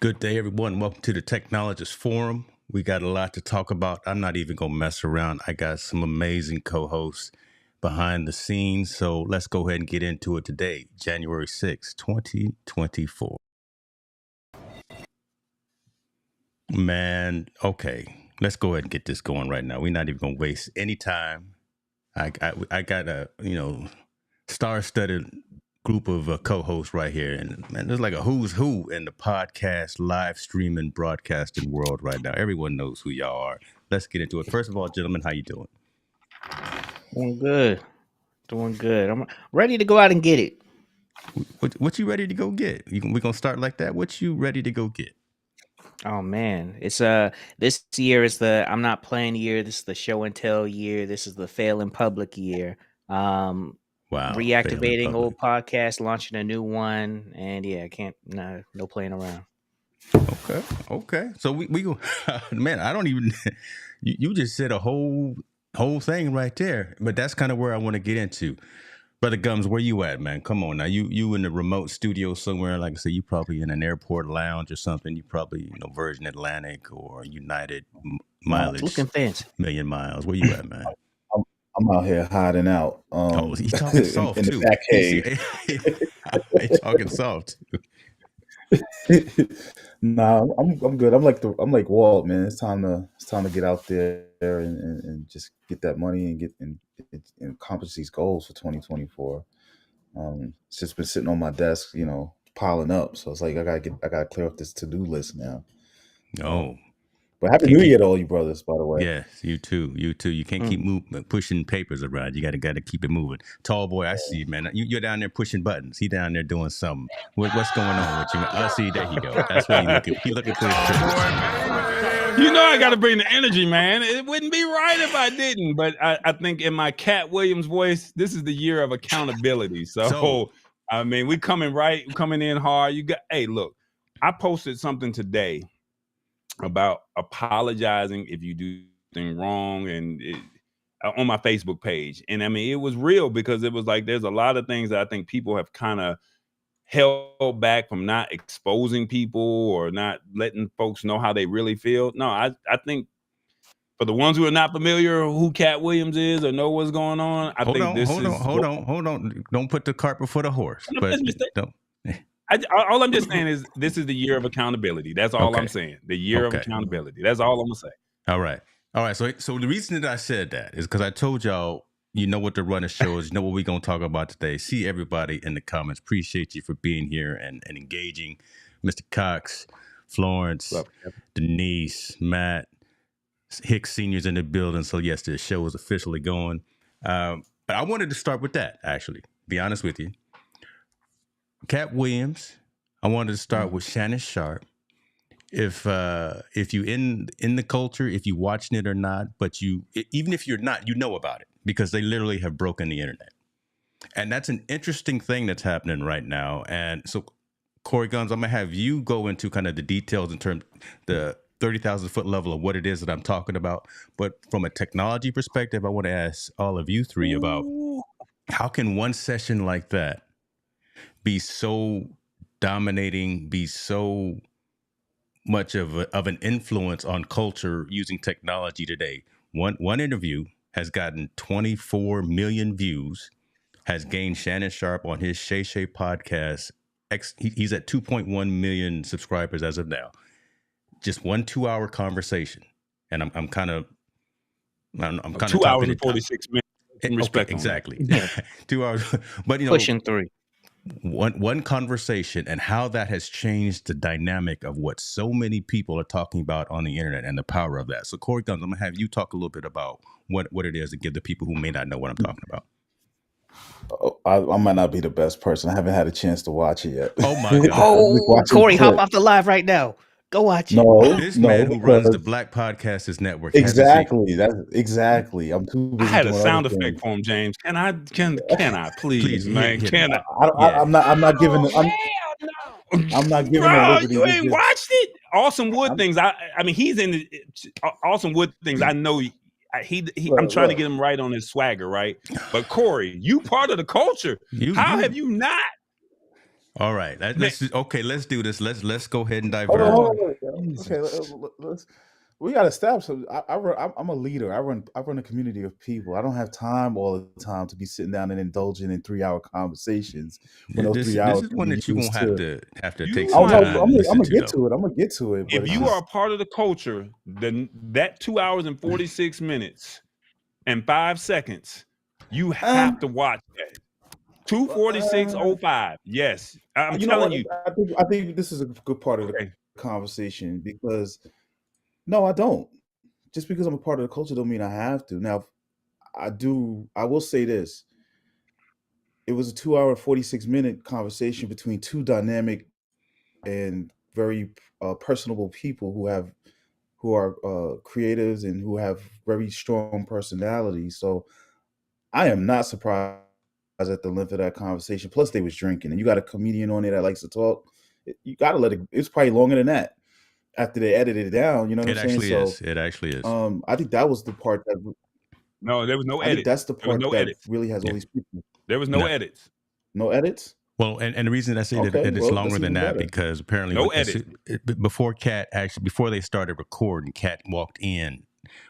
Good day, everyone. Welcome to the Technologist Forum. We got a lot to talk about. I'm not even going to mess around. I got some amazing co-hosts behind the scenes. So let's go ahead and get into it today, January 6th, 2024. Man, okay. Let's go ahead and get this going right now. We're not even going to waste any time. I got a, star-studded group of co-hosts right here, and man, there's like a who's who in the podcast, live streaming, broadcasting world right now. Everyone knows who y'all are. Let's get into it. First of all, gentlemen, how you doing? Doing good. I'm ready to go out and get it. What you ready to go get? We gonna start like that. What you ready to go get? Oh man, it's this year is the I'm not playing year. This is the show and tell year. This is the fail in public year. Wow, Reactivating old podcast, launching a new one, and yeah, I can't no playing around. Okay. So we go. Man, I don't even. You just said a whole thing right there. But that's kind of where I want to get into. Brother Gums, where you at, man? Come on now. You in a remote studio somewhere. Like I said, you probably in an airport lounge or something. You probably Virgin Atlantic or United mileage. Looking fancy. Million miles. Where you at, man? I'm out here hiding out. He's talking soft in too. The back cave. He's talking soft too. Nah, I'm good. I'm like Walt, man. It's time to get out there and just get that money and get and accomplish these goals for 2024. It's just been sitting on my desk, piling up. So it's like I gotta clear up this to-do list now. Oh. But happy New Year to all you brothers, by the way. Yes, you too. You can't keep pushing papers around. You gotta keep it moving. Tall boy, I see you, man. You're down there pushing buttons. He down there doing something. What's going on with you? I see. There he go. That's what he looking for. I got to bring the energy, man. It wouldn't be right if I didn't. But I think in my Katt Williams voice, this is the year of accountability. So I mean, we coming in hard. Hey, look, I posted something today about apologizing if you do something wrong on my Facebook page. And I mean, it was real because it was like, there's a lot of things that I think people have kind of held back from not exposing people or not letting folks know how they really feel. No, I think for the ones who are not familiar who Katt Williams is or know what's going on, hold on. Don't put the cart before the horse. All I'm just saying is this is the year of accountability. That's all I'm saying. The year of accountability. That's all I'm gonna say. All right. So the reason that I said that is because I told y'all, what the run of shows, what we're gonna talk about today. See everybody in the comments. Appreciate you for being here and engaging. Mr. Cox, Florence, Denise, Matt, Hicks Senior's in the building. So yes, the show is officially going. But I wanted to start with that, actually. Be honest with you. Katt Williams. I wanted to start with Shannon Sharpe. If you in the culture, if you watching it or not, but even if you're not, you know about it because they literally have broken the internet, and that's an interesting thing that's happening right now. And so, Corey Guns, I'm gonna have you go into kind of the details in terms the 30,000 foot level of what it is that I'm talking about. But from a technology perspective, I want to ask all of you three about how can one session like that be so dominating, be so much of an influence on culture using technology today. One interview has gotten 24 million views, has gained Shannon Sharpe on his Shay Shay podcast. He's at 2.1 million subscribers as of now. Just 2-hour conversation. And I'm kind of 2 hours and 46 minutes. Okay, exactly. Yeah. 2 hours. But pushing 3. One conversation and how that has changed the dynamic of what so many people are talking about on the internet and the power of that. So Corey Guns, I'm gonna have you talk a little bit about what it is and give the people who may not know what I'm talking about. I might not be the best person. I haven't had a chance to watch it yet. Oh my God. Corey, hop off the live right now. Go watch it. This man who runs the Black Podcasters Network. Exactly. That's exactly. I'm too busy. I had a sound effect for him, James. Can I please, man? Can I? I'm not giving it. I'm not giving Bro, it. You ain't watched it? Awesome Wood Things. I mean, he's in the Awesome Wood Things. I know I'm trying to get him right on his swagger, right? But Corey, you part of the culture. How have you not? All right, let's do this. Let's go ahead and Hold on, divert. hold on. Jesus. Okay, let's. We got to establish. I'm a leader. I run a community of people. I don't have time all the time to be sitting down and indulging in 3-hour conversations. When those This 3 this hours is can one be that you're used gonna have to You take Oh some no, want time I'm to listen gonna to get though. to it. I'm gonna get to it. But if it's you are a just, part of the culture, then that 2 hours and 46 minutes and 5 seconds, you have to watch that. 2:46:05. Yes, I'm you know what? telling you. I think this is a good part of the Okay. conversation because no, I don't. Just because I'm a part of the culture don't mean I have to. Now, I do. I will say this: it was a 2-hour 46-minute conversation between two dynamic and very personable people who are creatives and who have very strong personalities. So I am not surprised at the length of that conversation. Plus, they was drinking, and you got a comedian on there that likes to talk. You got to let it. It's probably longer than that after they edited it down. You know what I'm It saying? actually So, is. It actually is. I think that was the part that. No, there was no I think edits. that's the There was part no that edits. really has all Yeah. these people. There was no No. edits. No edits. Well, and the reason I say that Okay, it's well, longer that's than even that better. because apparently No edits. before they started recording, Katt walked in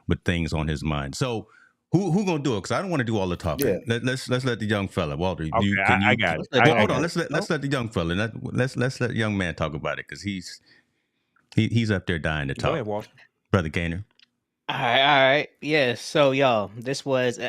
with things on his mind. So who gonna do it? Because I don't want to do all the talking. Yeah. Let's let the young fella, Walter. Okay, I got it. Let's let Hold Daryl on. go. Let's let the young fella. Let's let the young man talk about it because he's up there dying to Go talk. ahead, Walter. Brother Gaynor. All right. Yeah. So, y'all, this was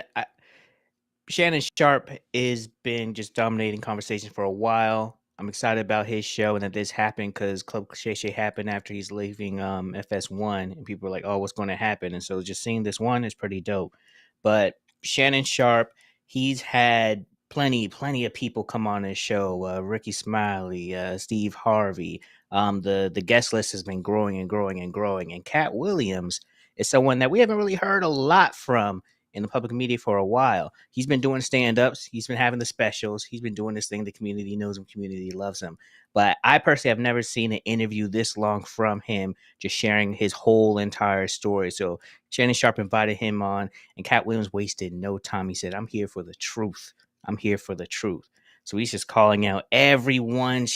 Shannon Sharpe has been just dominating conversation for a while. I'm excited about his show and that this happened because Club Shay happened after he's leaving FS1, and people were like, "Oh, what's going to happen?" And so just seeing this one is pretty dope. But Shannon Sharpe, he's had plenty of people come on his show. Ricky Smiley, Steve Harvey. The guest list has been growing and growing and growing. And Katt Williams is someone that we haven't really heard a lot from in the public media for a while. He's been doing stand-ups. He's been having the specials. He's been doing this thing. The community knows him. Community loves him. But I personally have never seen an interview this long from him, just sharing his whole entire story. So Shannon Sharpe invited him on, and Katt Williams wasted no time. He said, "I'm here for the truth. I'm here for the truth." So he's just calling out everyone,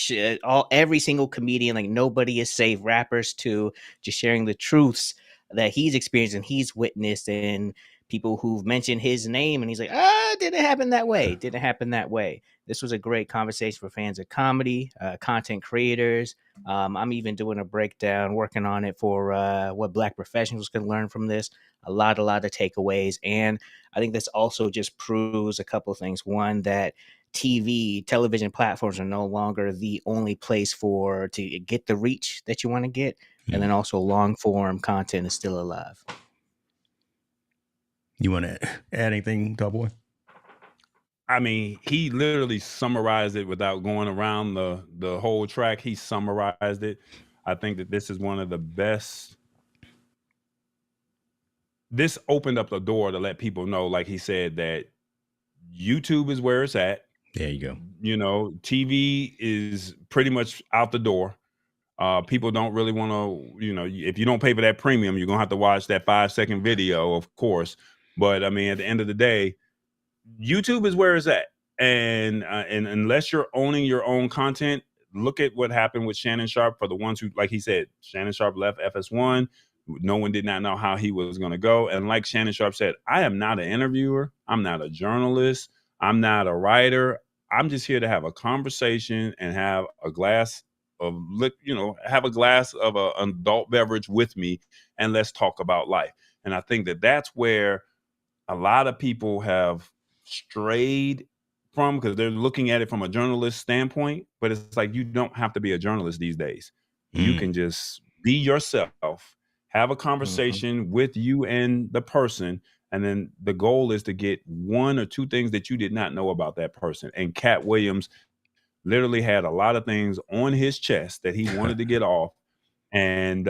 every single comedian, like nobody is safe. Rappers too, just sharing the truths that he's experienced and he's witnessed, and people who've mentioned his name, and he's like, didn't happen that way. Didn't happen that way. This was a great conversation for fans of comedy, content creators. I'm even doing a breakdown, working on it for what Black professionals can learn from this. A lot of takeaways. And I think this also just proves a couple of things. One, that television platforms are no longer the only place to get the reach that you want to get. And then also long form content is still alive. You want to add anything, Doughboy? I mean, he literally summarized it without going around the whole track. He summarized it. I think that this is one of the best. This opened up the door to let people know, like he said, that YouTube is where it's at. There you go. You know, TV is pretty much out the door. People don't really want to, if you don't pay for that premium, you're going to have to watch that 5-second video, of course. But I mean, at the end of the day, YouTube is where it's at. And unless you're owning your own content, look at what happened with Shannon Sharpe. For the ones who, like he said, Shannon Sharpe left FS1. No one did not know how he was going to go. And like Shannon Sharpe said, I am not an interviewer. I'm not a journalist. I'm not a writer. I'm just here to have a conversation and have a glass of, have a glass of an adult beverage with me, and let's talk about life. And I think that that's where a lot of people have strayed from, because they're looking at it from a journalist standpoint. But it's like, you don't have to be a journalist these days. You can just be yourself, have a conversation with you and the person, and then the goal is to get one or two things that you did not know about that person. And Katt Williams literally had a lot of things on his chest that he wanted to get off, and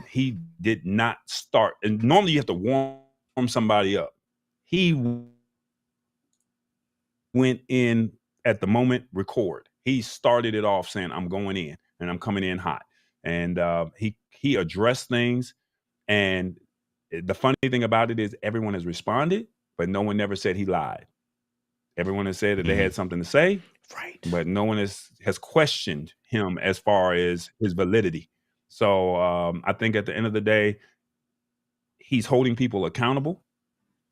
he did not start. And normally you have to warm somebody up. He went in at the moment, record. He started it off saying, I'm going in and I'm coming in hot. And he addressed things. And the funny thing about it is everyone has responded, but no one never said he lied. Everyone has said that they had something to say. Right. But no one has questioned him as far as his validity. So I think at the end of the day, he's holding people accountable.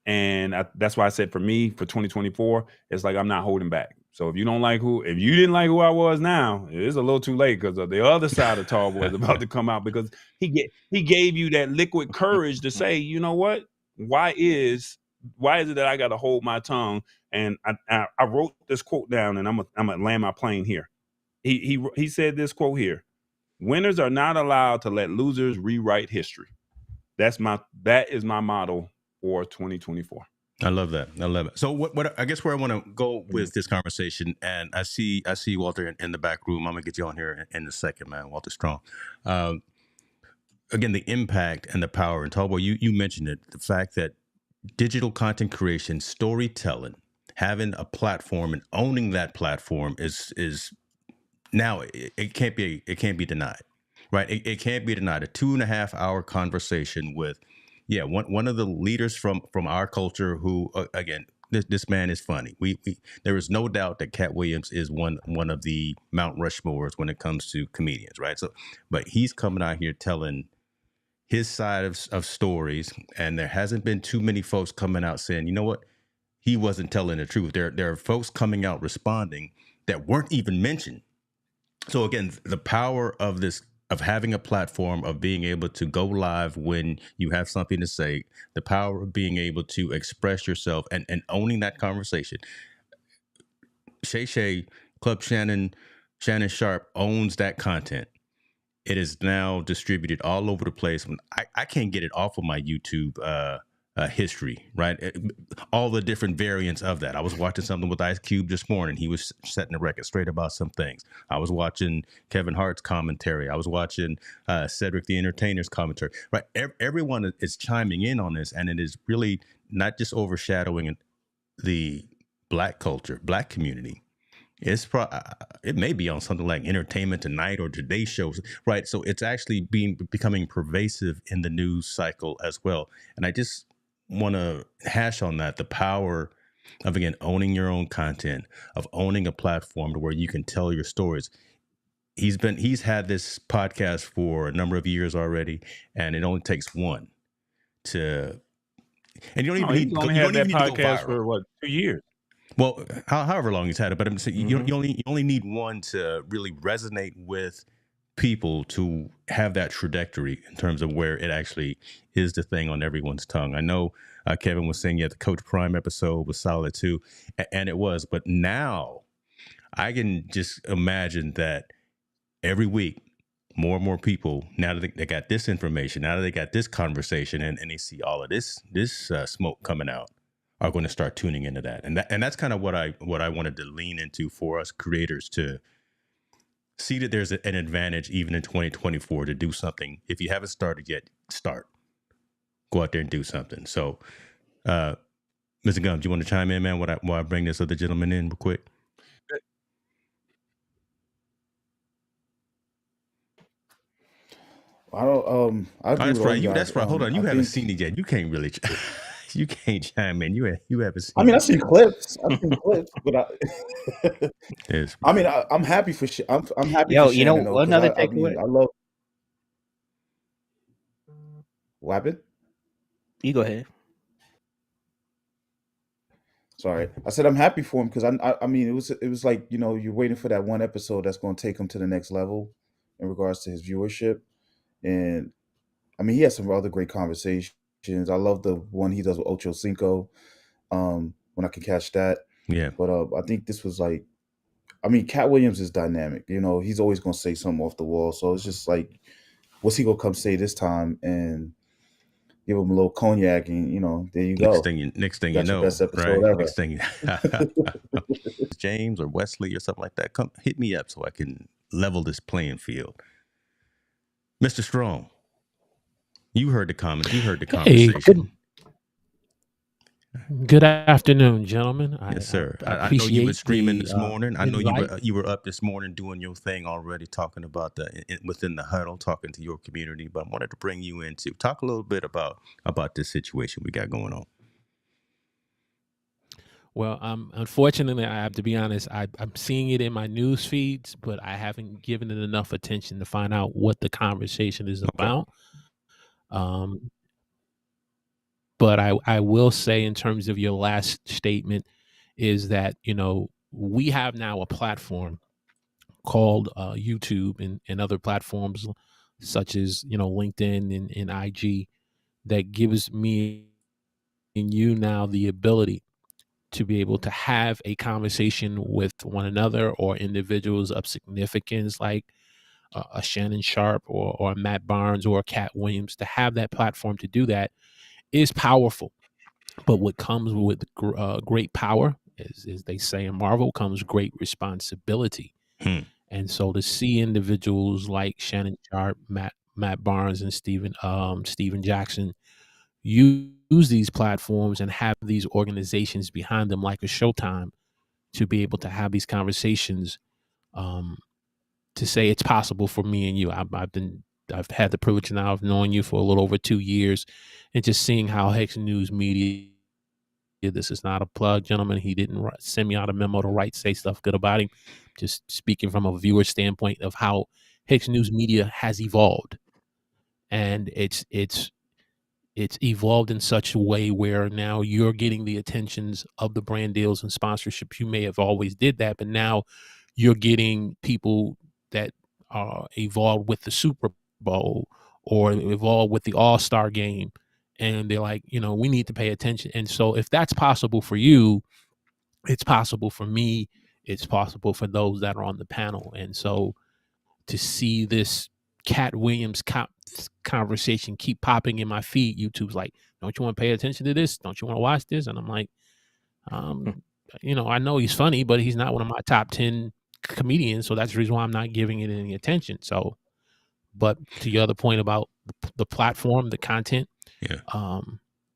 And that's why I said for me, for 2024, it's like I'm not holding back. So if you didn't like who I was now, it's a little too late because the other side of Tall Boy is about to come out, because he gave you that liquid courage to say, you know what? Why is it that I got to hold my tongue? And I wrote this quote down, and I'm gonna land my plane here. He said this quote here: "Winners are not allowed to let losers rewrite history." That is my motto for 2024. I love that. So what I guess where I want to go with this conversation, and I see Walter in the back room. I'm gonna get you on here in a second, man. Walter Strong. Again, the impact and the power. And Tallboy, you mentioned it. The fact that digital content creation, storytelling, having a platform and owning that platform is now it can't be denied, right? It can't be denied. A 2.5 hour conversation with, one of the leaders from our culture who, again, this man is funny. We there is no doubt that Katt Williams is one of the Mount Rushmores when it comes to comedians, right? So, but he's coming out here telling his side of stories, and there hasn't been too many folks coming out saying, you know what, he wasn't telling the truth. There are folks coming out responding that weren't even mentioned. So again, the power of having a platform, of being able to go live when you have something to say, the power of being able to express yourself and owning that conversation. Shay, Club Shannon Sharpe owns that content. It is now distributed all over the place. I can't get it off of my YouTube history, right? All the different variants of that. I was watching something with Ice Cube this morning. He was setting the record straight about some things. I was watching Kevin Hart's commentary. I was watching Cedric the Entertainer's commentary. Right? Everyone is chiming in on this, and it is really not just overshadowing the Black culture, Black community. It may be on something like Entertainment Tonight or Today shows, right? So it's actually becoming pervasive in the news cycle as well. And I just want to hash on that, the power of, again, owning your own content, of owning a platform to where you can tell your stories. He's had this podcast for a number of years already, and it only takes one to, and you don't even need to go viral. For what, 2 years? Well, however long he's had it, but I'm saying you only need one to really resonate with people, to have that trajectory in terms of where it actually is the thing on everyone's tongue. I know Kevin was saying, the Coach Prime episode was solid too, and it was. But now I can just imagine that every week, more and more people, now that they got this information, now that they got this conversation, and they see all of this smoke coming out, are going to start tuning into that. And that's kind of what I wanted to lean into for us creators, to see that there's an advantage even in 2024 to do something. If you haven't started yet, start. Go out there and do something. So, Mr. Gum, do you want to chime in, man, while I bring this other gentleman in real quick? I don't. That's right. That's right. Hold on. You haven't seen it yet. You can't really. You can't chime in. You haven't seen. I mean, I've seen clips, but I mean, I'm happy for. I'm happy. Yo, for Shannon, though, another takeaway. I love. What happened? You go ahead. Sorry, I said I'm happy for him because I mean, it was like, you're waiting for that one episode that's going to take him to the next level in regards to his viewership, and I mean, he has some other great conversations. I love the one he does with Ocho Cinco, when I can catch that. Yeah. But I think this was like, I mean, Katt Williams is dynamic. He's always going to say something off the wall. So it's just like, what's he going to come say this time? And give him a little cognac, and there you go. Next thing you know, best episode ever. Next thing, James or Wesley or something like that, come hit me up so I can level this playing field. Mr. Strong, you heard the comments. You heard the conversation. Good afternoon, gentlemen. Yes, sir. I know you were streaming this morning. I know you were up this morning doing your thing already, talking about within the huddle, talking to your community. But I wanted to bring you in to talk a little bit about this situation we got going on. Well, unfortunately, I have to be honest. I'm seeing it in my news feeds, but I haven't given it enough attention to find out what the conversation is about. Um, but I will say, in terms of your last statement, is that we have now a platform called YouTube and other platforms such as LinkedIn and IG that gives me and you now the ability to be able to have a conversation with one another or individuals of significance like a Shannon Sharpe or a Matt Barnes or a Katt Williams. To have that platform to do that is powerful. But what comes with great power, as they say in Marvel, comes great responsibility. And so to see individuals like Shannon Sharpe, Matt Barnes, and Steven Jackson use these platforms and have these organizations behind them like a Showtime to be able to have these conversations, to say it's possible for me and you. I've had the privilege now of knowing you for a little over 2 years and just seeing how Hex News Media, this is not a plug, gentlemen. He didn't send me out a memo to say stuff good about him. Just speaking from a viewer standpoint of how Hex News Media has evolved. And it's evolved in such a way where now you're getting the attentions of the brand deals and sponsorships. You may have always did that, but now you're getting people that are evolved with the Super Bowl or evolved with the All-Star game. And they're like, we need to pay attention. And so if that's possible for you, it's possible for me. It's possible for those that are on the panel. And so to see this Katt Williams conversation keep popping in my feed, YouTube's like, don't you want to pay attention to this? Don't you want to watch this? And I'm like, I know he's funny, but he's not one of my top 10 comedians. So that's the reason why I'm not giving it any attention. So, but to your other point about the platform, the content,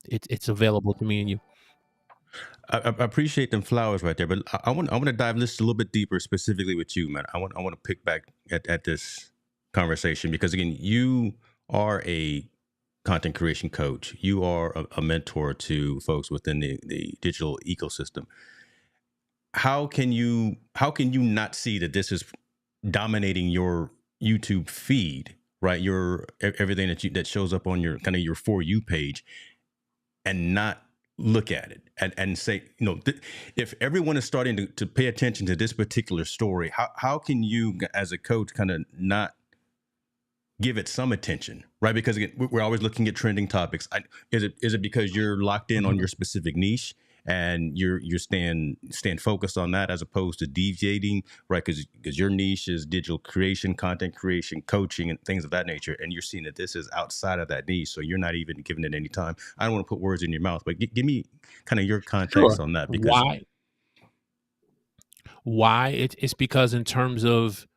it's available to me and you. I appreciate them flowers right there, but I want to dive this a little bit deeper, specifically with you, man. I want to pick back at this conversation because again, you are a content creation coach. You are a mentor to folks within the digital ecosystem. How can you not see that this is dominating your YouTube feed, right? Your everything that shows up on your kind of your For You page, and not look at it and say, if everyone is starting to pay attention to this particular story, how can you as a coach kind of not give it some attention, right? Because again, we're always looking at trending topics. Is it because you're locked in on your specific niche and you're staying focused on that as opposed to deviating, right? Because your niche is digital creation, content creation, coaching, and things of that nature, and you're seeing that this is outside of that niche, so you're not even giving it any time. I don't want to put words in your mouth, but give me kind of your context on that. Because why? It's because in terms of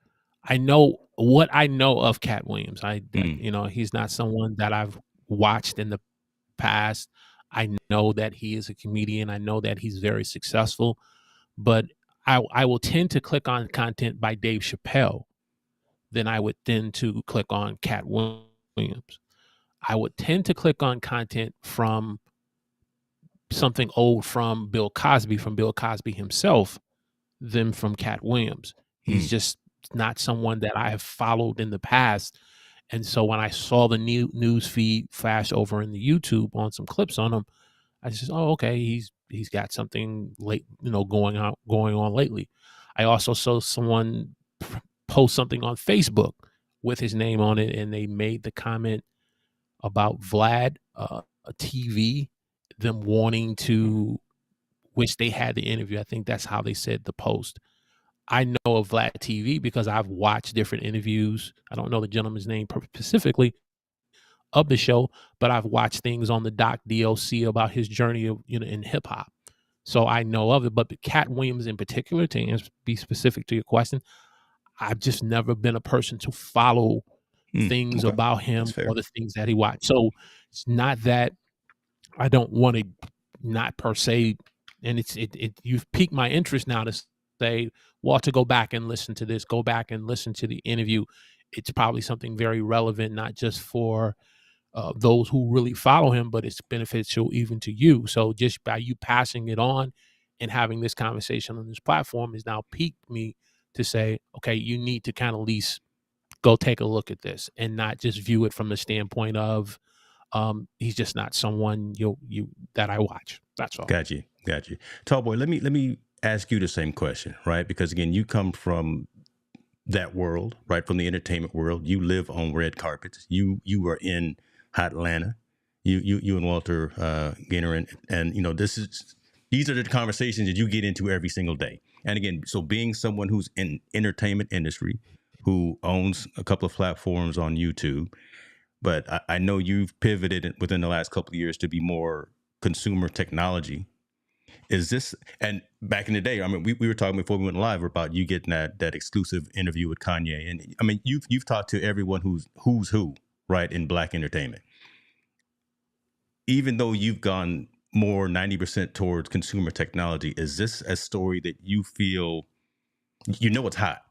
I know what I know of Katt Williams. He's not someone that I've watched in the past. I know that he is a comedian. I know that he's very successful, but I will tend to click on content by Dave Chappelle. Then I would tend to click on Katt Williams. I would tend to click on content from something old from Bill Cosby himself, than from Katt Williams. He's just not someone that I have followed in the past. And so when I saw the new news feed flash over in the YouTube on some clips on him, I just, okay, he's got something late, going on lately. I also saw someone post something on Facebook with his name on it, and they made the comment about Vlad TV, them wanting to, which they had the interview. I think that's how they said the post. I know of Vlad TV because I've watched different interviews. I don't know the gentleman's name specifically of the show, but I've watched things on the doc DLC about his journey of, in hip hop. So I know of it. But Katt Williams in particular, to be specific to your question, I've just never been a person to follow things about him or the things that he watched. So it's not that I don't want to, not per se, and you've piqued my interest now to say, well, to go back and listen to this, go back and listen to the interview. It's probably something very relevant, not just for those who really follow him, but it's beneficial even to you. So just by you passing it on and having this conversation on this platform has now piqued me to say, okay, you need to kind of at least go take a look at this and not just view it from the standpoint of he's just not someone you that I watch. That's all. Got you. Tallboy, let me ask you the same question, right? Because again, you come from that world, right? From the entertainment world. You live on red carpets. You are in hot Atlanta. You and Walter Gaynor, and these are the conversations that you get into every single day. And again, so being someone who's in entertainment industry, who owns a couple of platforms on YouTube, but I know you've pivoted within the last couple of years to be more consumer technology. Is this, and back in the day, I mean, we were talking before we went live about you getting that exclusive interview with Kanye, and I mean, you've talked to everyone who's who, right, in Black entertainment. Even though you've gone more 90% towards consumer technology, is this a story that you feel, it's hot?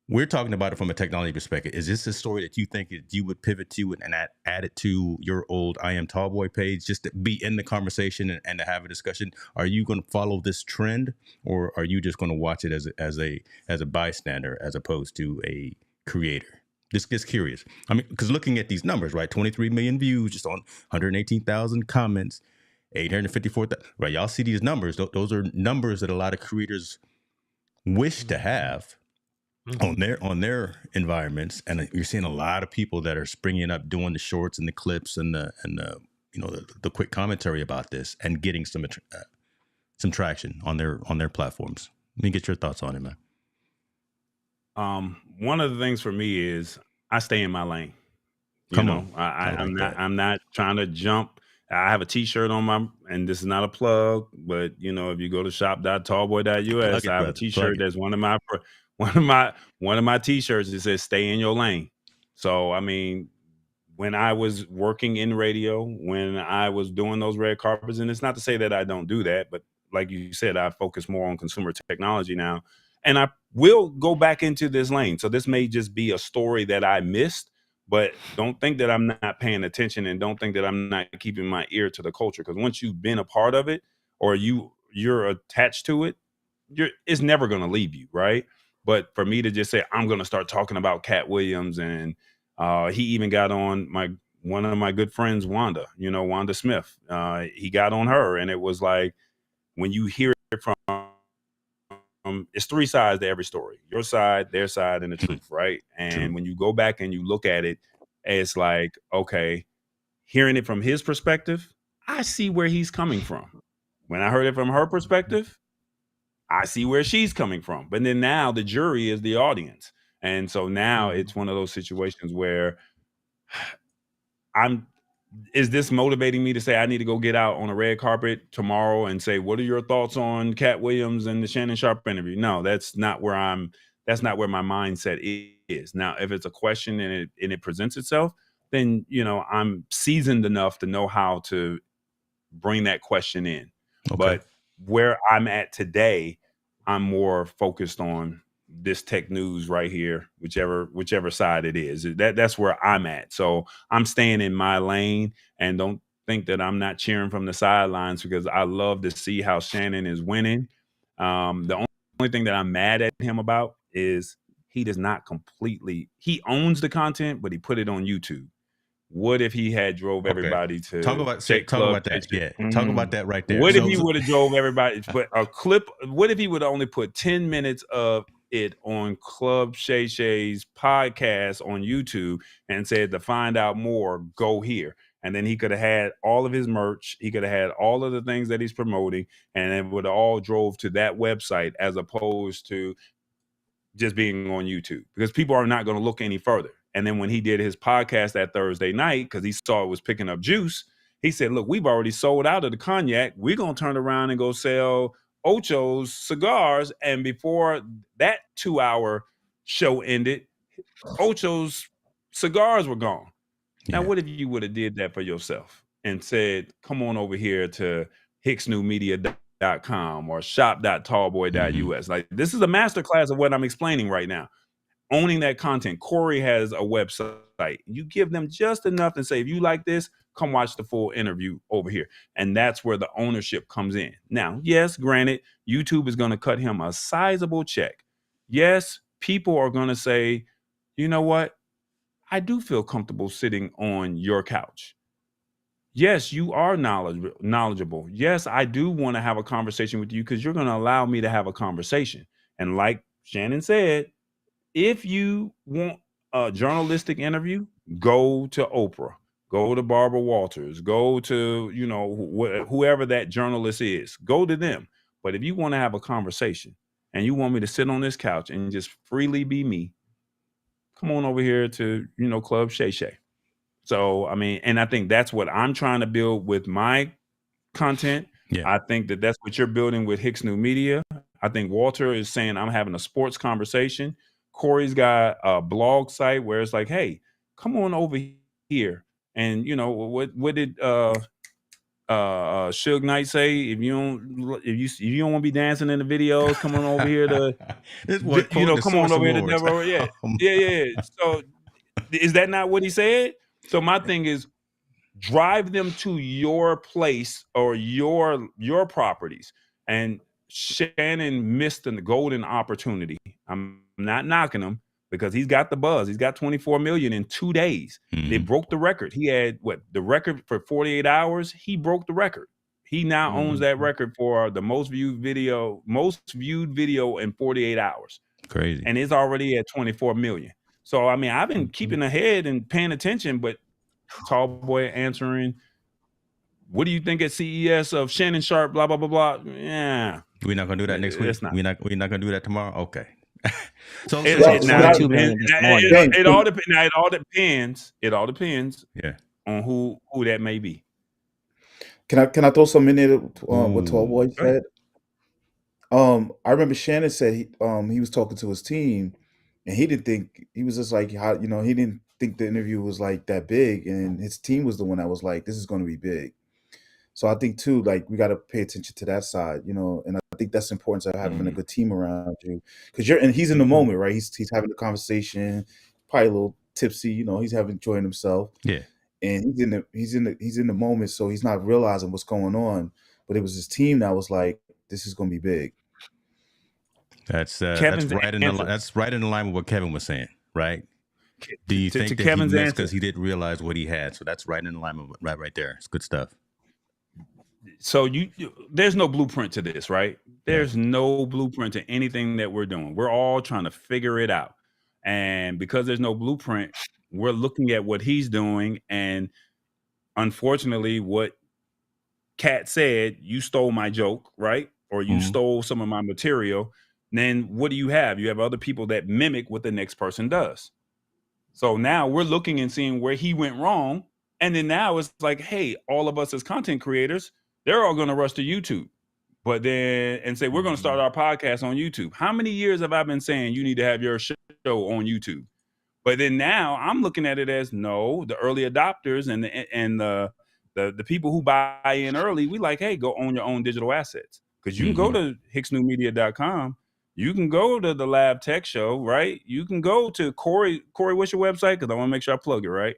We're talking about it from a technology perspective. Is this a story that you think you would pivot to and add it to your old I Am Tallboy page just to be in the conversation and to have a discussion? Are you going to follow this trend, or are you just going to watch it as a bystander as opposed to a creator? Just curious. I mean, because looking at these numbers, right? 23 million views, just on 118,000 comments, 854,000. Right? Y'all see these numbers? Those are numbers that a lot of creators wish to have on their environments, and you're seeing a lot of people that are springing up doing the shorts and the clips and the quick commentary about this and getting some traction on their platforms. Let me get your thoughts on it, man. One of the things for me is I stay in my lane. I'm not trying to jump. I have a T-shirt on my, and this is not a plug, but if you go to shop.tallboy.us, I have a T-shirt that's one of my T-shirts that says "Stay in your lane." So I mean, when I was working in radio, when I was doing those red carpets, and it's not to say that I don't do that, but like you said, I focus more on consumer technology now, and I will go back into this lane. So this may just be a story that I missed, but don't think that I'm not paying attention, and don't think that I'm not keeping my ear to the culture. Because once you've been a part of it, or you're attached to it, it's never going to leave you, right? But for me to just say I'm going to start talking about Katt Williams, and he even got on one of my good friends, Wanda Smith. He got on her, and it was like, when you hear it from, it's three sides to every story: your side, their side, and the truth, right? And when you go back and you look at it, it's like, okay, hearing it from his perspective, I see where he's coming from. When I heard it from her perspective, I see where she's coming from. But then now the jury is the audience. And so now it's one of those situations where is this motivating me to say I need to go get out on a red carpet tomorrow and say, what are your thoughts on Katt Williams and the Shannon Sharpe interview? No, that's not where my mindset is. Now, if it's a question and it presents itself, then, I'm seasoned enough to know how to bring that question in. Okay. But where I'm at today, I'm more focused on this tech news right here, whichever side it is. That's where I'm at. So I'm staying in my lane, and don't think that I'm not cheering from the sidelines, because I love to see how Shannon is winning. The only thing that I'm mad at him about is he does not he owns the content, but he put it on YouTube. What if he had drove everybody to talk about that? Yeah, talk about that right there. What if he would have drove everybody? But a clip. What if he would only put 10 minutes of it on Club Shay Shay's podcast on YouTube and said, to find out more, go here? And then he could have had all of his merch. He could have had all of the things that he's promoting, and it would have all drove to that website, as opposed to just being on YouTube, because people are not going to look any further. And then when he did his podcast that Thursday night, because he saw it was picking up juice, he said, look, we've already sold out of the cognac. We're going to turn around and go sell Ocho's cigars. And before that 2-hour show ended, Ocho's cigars were gone. Yeah. Now, what if you would have did that for yourself and said, come on over here to hicksnewmedia.com or shop.tallboy.us? Like, this is a masterclass of what I'm explaining right now. Owning that content. Corey has a website. You give them just enough and say, if you like this, come watch the full interview over here. And that's where the ownership comes in. Now, yes, granted, YouTube is going to cut him a sizable check. Yes, people are going to say, you know what? I do feel comfortable sitting on your couch. Yes, you are knowledgeable. Yes, I do want to have a conversation with you because you're going to allow me to have a conversation. And like Shannon said, if you want a journalistic interview, go to Oprah, go to Barbara Walters, go to, whoever that journalist is, go to them. But if you want to have a conversation and you want me to sit on this couch and just freely be me, come on over here to, Club Shay Shay. So, I mean, and I think that's what I'm trying to build with my content. Yeah. I think that that's what you're building with Hicks New Media. I think Walter is saying I'm having a sports conversation. Corey's got a blog site where it's like, hey, come on over here. And what did Suge Knight say? If you don't want to be dancing in the videos, come on over here to come on over here to Daryl. Yeah. So is that not what he said? So my thing is, drive them to your place or your properties. And Shannon missed the golden opportunity. I'm not knocking him because he's got the buzz. He's got 24 million in 2 days. Mm-hmm. They broke the record. He had the record for 48 hours. He broke the record. He now owns that record for the most viewed video in 48 hours. Crazy. And it's already at 24 million. So, I mean, I've been keeping ahead and paying attention, but Tall Boy answering, what do you think at CES of Shannon Sharpe, blah, blah, blah, blah. Yeah. We're not going to do that next week? We're not going to do that tomorrow? Okay. So it all depends on who that may be. Can I throw something in there what Tall Boy said? I remember Shannon said he was talking to his team and he didn't think, he was just like, he didn't think the interview was like that big, and his team was the one that was like, this is going to be big. So I think too, like, we got to pay attention to that side, and I think that's important to having a good team around you, because he's in the moment, right? He's having a conversation, probably a little tipsy, he's enjoying himself. Yeah. And he's in the moment, so he's not realizing what's going on. But it was his team that was like, this is going to be big. That's right in the line with what Kevin was saying, right? Do you think that Kevin's he missed because he didn't realize what he had? So that's right in alignment, right there. It's good stuff. So there's no blueprint to this, right? There's no blueprint to anything that we're doing. We're all trying to figure it out. And because there's no blueprint, we're looking at what he's doing. And unfortunately, what Katt said, you stole my joke, right? Or you stole some of my material. Then what do you have? You have other people that mimic what the next person does. So now we're looking and seeing where he went wrong. And then now it's like, hey, all of us as content creators, they're all going to rush to YouTube. But then, and say, we're going to start our podcast on YouTube. How many years have I been saying you need to have your show on YouTube? But then now I'm looking at it as, no, the early adopters and the people who buy in early, we like, hey, go own your own digital assets. Because you can go to hicksnewmedia.com. You can go to the Lab Tech Show, right? You can go to Corey, what's your website? Because I want to make sure I plug it, right?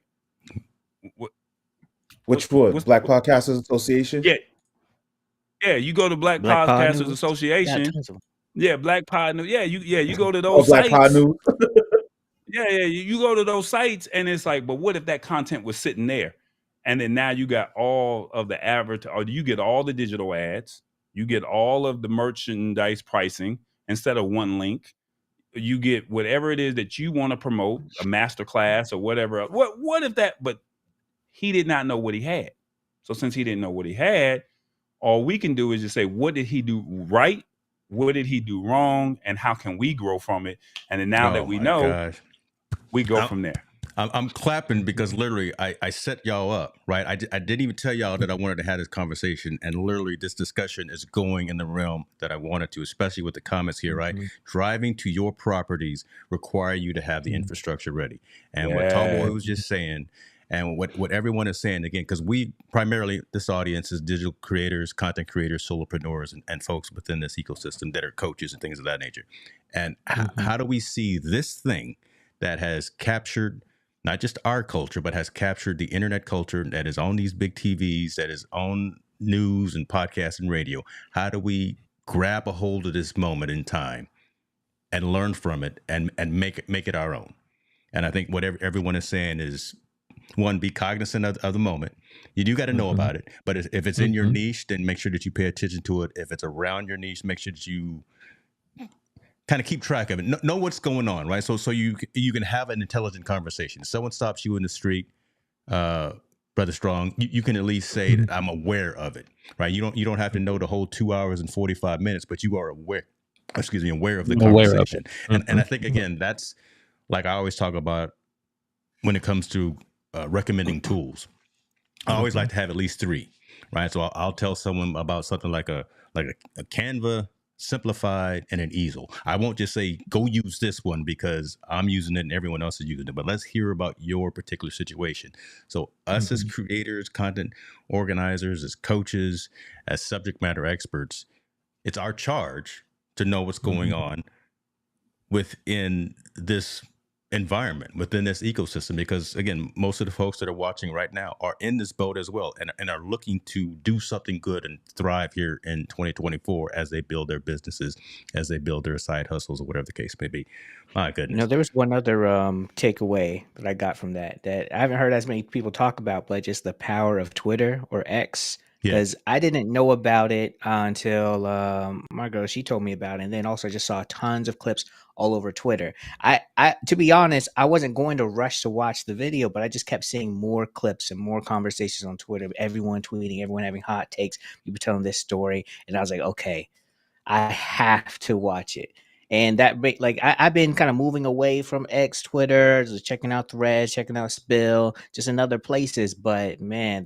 Which one? Black Podcasters Association? Yeah, you go to Black Podcasters Association. Yeah, Black Pod News. Yeah, you go to those Black sites. Pod News. Yeah, you go to those sites and it's like, but what if that content was sitting there? And then now you got all of the or you get all the digital ads, you get all of the merchandise pricing instead of one link. You get whatever it is that you want to promote, a masterclass or whatever. What if that, but he did not know what he had. So since he didn't know what he had, all we can do is just say, what did he do right? What did he do wrong? And how can we grow from it? And then now that we know, we go from there. I'm clapping because literally I set y'all up, right? I didn't even tell y'all that I wanted to have this conversation, and literally this discussion is going in the realm that I wanted to, especially with the comments here, right? Driving to your properties require you to have the infrastructure ready. And what Tall Boy was just saying, and what everyone is saying, again, because we primarily, this audience is digital creators, content creators, solopreneurs, and folks within this ecosystem that are coaches and things of that nature. And how do we see this thing that has captured not just our culture, but has captured the internet culture that is on these big TVs, that is on news and podcasts and radio. How do we grab a hold of this moment in time and learn from it and make it our own? And I think what everyone is saying is, one, be cognizant of the moment. You do got to know about it, but if it's in your niche, then make sure that you pay attention to it. If it's around your niche, make sure that you kind of keep track of it. Know what's going on, right? So you can have an intelligent conversation. If someone stops you in the street, Brother Strong, you can at least say that I'm aware of it, right? You don't have to know the whole 2 hours and 45 minutes, but you are aware of the conversation. And I think, again, that's like I always talk about when it comes to recommending tools. I always like to have at least 3, right? So I'll tell someone about something like a Canva, Simplified, and an easel. I won't just say, go use this one because I'm using it and everyone else is using it, but let's hear about your particular situation. So us as creators, content organizers, as coaches, as subject matter experts, it's our charge to know what's going on within this environment, within this ecosystem, because again, most of the folks that are watching right now are in this boat as well and are looking to do something good and thrive here in 2024 as they build their businesses, as they build their side hustles, or whatever the case may be. My goodness. There was one other takeaway that I got from that I haven't heard as many people talk about, but just the power of Twitter or X. Because I didn't know about it until my girl, she told me about it, and then also just saw tons of clips all over Twitter. I to be honest, I wasn't going to rush to watch the video, but I just kept seeing more clips and more conversations on Twitter, everyone tweeting, everyone having hot takes, people telling this story, and I was like, okay, I have to watch it. And that, like, I've been kind of moving away from X, Twitter, just checking out Threads, checking out Spill, just in other places. But man,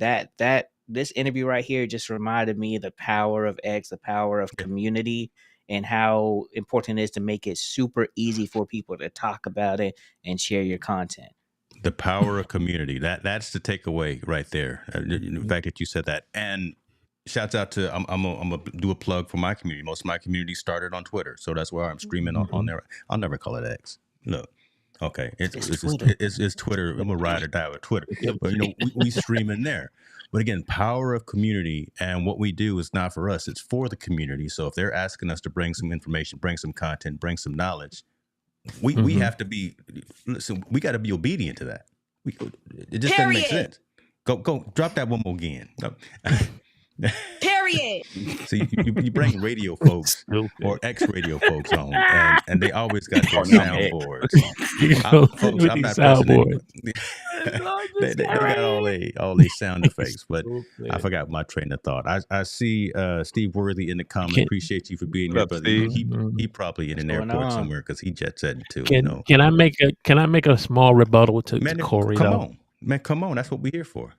this interview right here just reminded me of the power of X, the power of community, and how important it is to make it super easy for people to talk about it and share your content. The power of community. That's the takeaway right there. The fact that you said that. And shouts out to, I'm gonna do a plug for my community. Most of my community started on Twitter, so that's where I'm streaming on there. I'll never call it X. Look, okay, it's Twitter. I'm a ride or die with Twitter, but we stream in there. But again, power of community, and what we do is not for us; it's for the community. So if they're asking us to bring some information, bring some content, bring some knowledge, we have to be. Listen, we got to be obedient to that. It just doesn't make sense. Go, drop that one more again. No. Period. So you bring radio folks or ex-radio folks on, and they always got their soundboards. Folks, I'm not pressing they got all these sound effects, but I forgot my train of thought. I see Steve Worthy in the comments. Appreciate you for being here, but he probably in an airport somewhere because he jet setting too. Can I make a small rebuttal to Corey? Come on, that's what we're here for.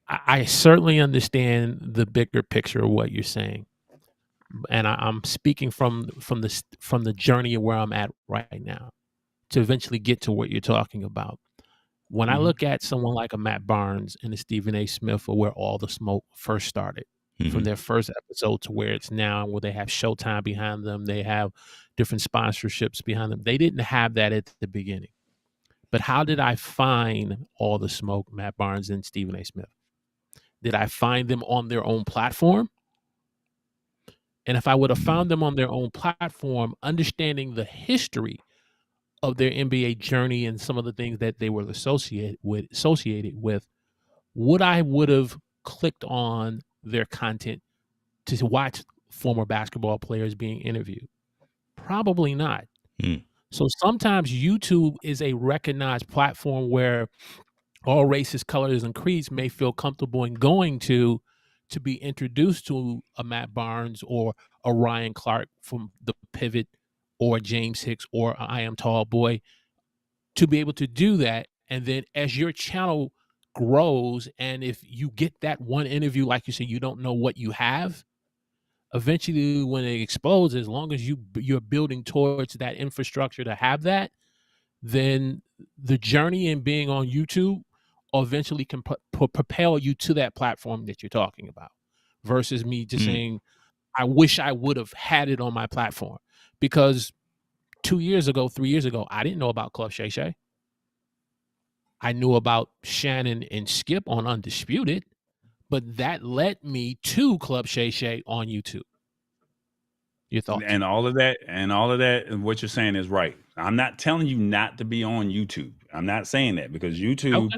I certainly understand the bigger picture of what you're saying, and I'm speaking from the journey of where I'm at right now to eventually get to what you're talking about. When I look at someone like a Matt Barnes and a Stephen A. Smith, or where all the smoke first started, from their first episode to where it's now, where they have Showtime behind them, they have different sponsorships behind them. They didn't have that at the beginning. But how did I find all the smoke, Matt Barnes and Stephen A. Smith? Did I find them on their own platform? And if I would have found them on their own platform, understanding the history of their NBA journey and some of the things that they were associated with, would have clicked on their content to watch former basketball players being interviewed? Probably not. So sometimes YouTube is a recognized platform where all races, colors, and creeds may feel comfortable in going to be introduced to a Matt Barnes or a Ryan Clark from The Pivot, or James Hicks, or I Am Tall Boy, to be able to do that. And then as your channel grows, and if you get that one interview, like you said, you don't know what you have, eventually when it explodes, as long as you're building towards that infrastructure to have that, then the journey in being on YouTube eventually can propel you to that platform that you're talking about, versus me just saying, I wish I would have had it on my platform. Because 2 years ago, 3 years ago, I didn't know about Club Shay Shay. I knew about Shannon and Skip on Undisputed, but that led me to Club Shay Shay on YouTube. Your thoughts? And all of that, and what you're saying is right. I'm not telling you not to be on YouTube. I'm not saying that, because YouTube,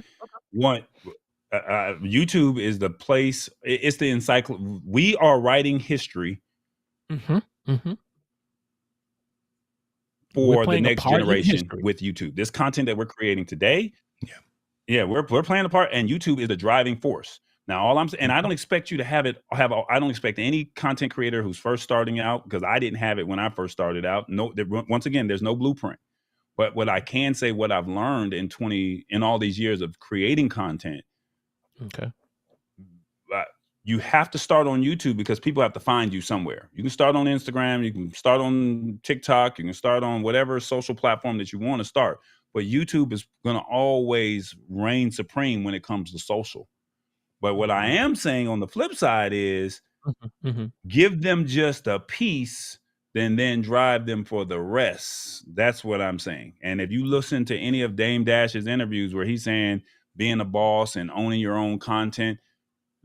YouTube is the place. It's the encyclopedia. We are writing history for the next generation with YouTube. This content that we're creating today, we're playing a part, and YouTube is the driving force. Now, all I'm saying, and I don't expect you to I don't expect any content creator who's first starting out, because I didn't have it when I first started out. No, once again, there's no blueprint. But what I can say, what I've learned in all these years of creating content, you have to start on YouTube, because people have to find you somewhere. You can start on Instagram, you can start on TikTok, you can start on whatever social platform that you want to start. But YouTube is going to always reign supreme when it comes to social. But what I am saying on the flip side is give them just a piece, then drive them for the rest. That's what I'm saying. And if you listen to any of Dame Dash's interviews where he's saying being a boss and owning your own content,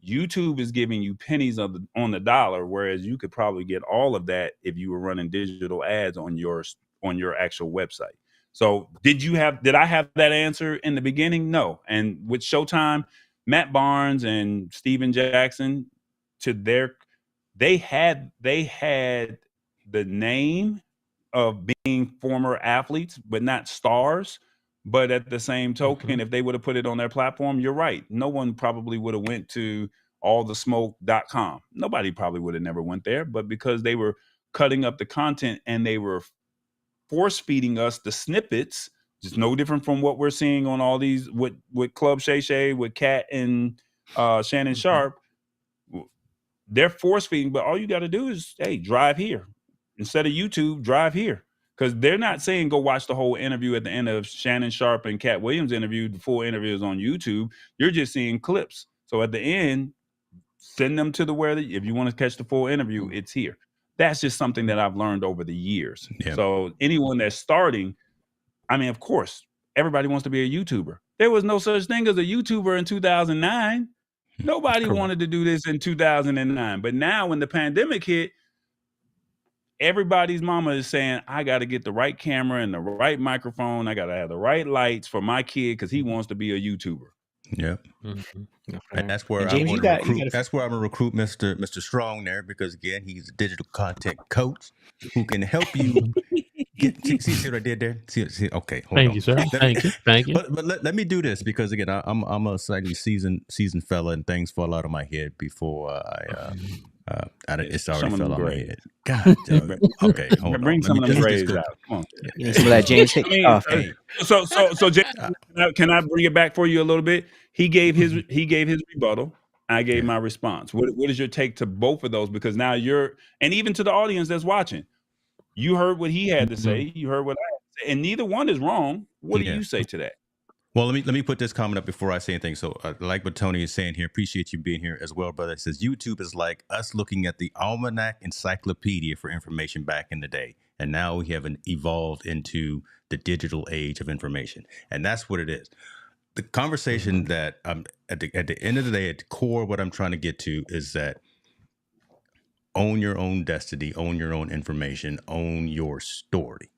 YouTube is giving you pennies on the dollar, whereas you could probably get all of that if you were running digital ads on your actual website. So did I have that answer in the beginning? No. And with Showtime, Matt Barnes and Steven Jackson, they had the name of being former athletes, but not stars. But at the same token, if they would have put it on their platform, you're right. No one probably would have went to allthesmoke.com. Nobody probably would have never went there. But because they were cutting up the content and they were force feeding us the snippets, just no different from what we're seeing on all these with Club Shay Shay, with Katt and Shannon Sharpe. They're force feeding, but all you got to do is, hey, drive here. Instead of YouTube, drive here. Because they're not saying go watch the whole interview at the end of Shannon Sharpe and Katt Williams' interview. The full interview is on YouTube. You're just seeing clips. So at the end, send them to if you want to catch the full interview, it's here. That's just something that I've learned over the years. Yeah. So anyone that's starting, I mean, of course, everybody wants to be a YouTuber. There was no such thing as a YouTuber in 2009. Nobody wanted to do this in 2009. But now when the pandemic hit, everybody's mama is saying, I got to get the right camera and the right microphone. I got to have the right lights for my kid because he wants to be a YouTuber. Yeah. And that's where I'm going to recruit. That's where I'm going to recruit Mr. Strong there, because again, he's a digital content coach who can help you see what I did there? See, okay, hold on. Thank you, sir. Thank you. But let me do this, because again, I'm a slightly seasoned fella, and things fall out of my head before it's already fell out of my head. God, okay, hold on. Bring some of them braids out. Come on. You need some of that James Hicks off. So James, can I bring it back for you a little bit? He gave his rebuttal. I gave my response. What is your take to both of those? Because now and even to the audience that's watching, you heard what he had to say. You heard what I had to say, and neither one is wrong. What do you say to that? Well, let me put this comment up before I say anything. So, like what Tony is saying here, appreciate you being here as well, brother. It says YouTube is like us looking at the almanac encyclopedia for information back in the day, and now we have evolved into the digital age of information, and that's what it is. The conversation that at the end of the day, at the core, what I'm trying to get to is that own your own destiny, own your own information, own your story,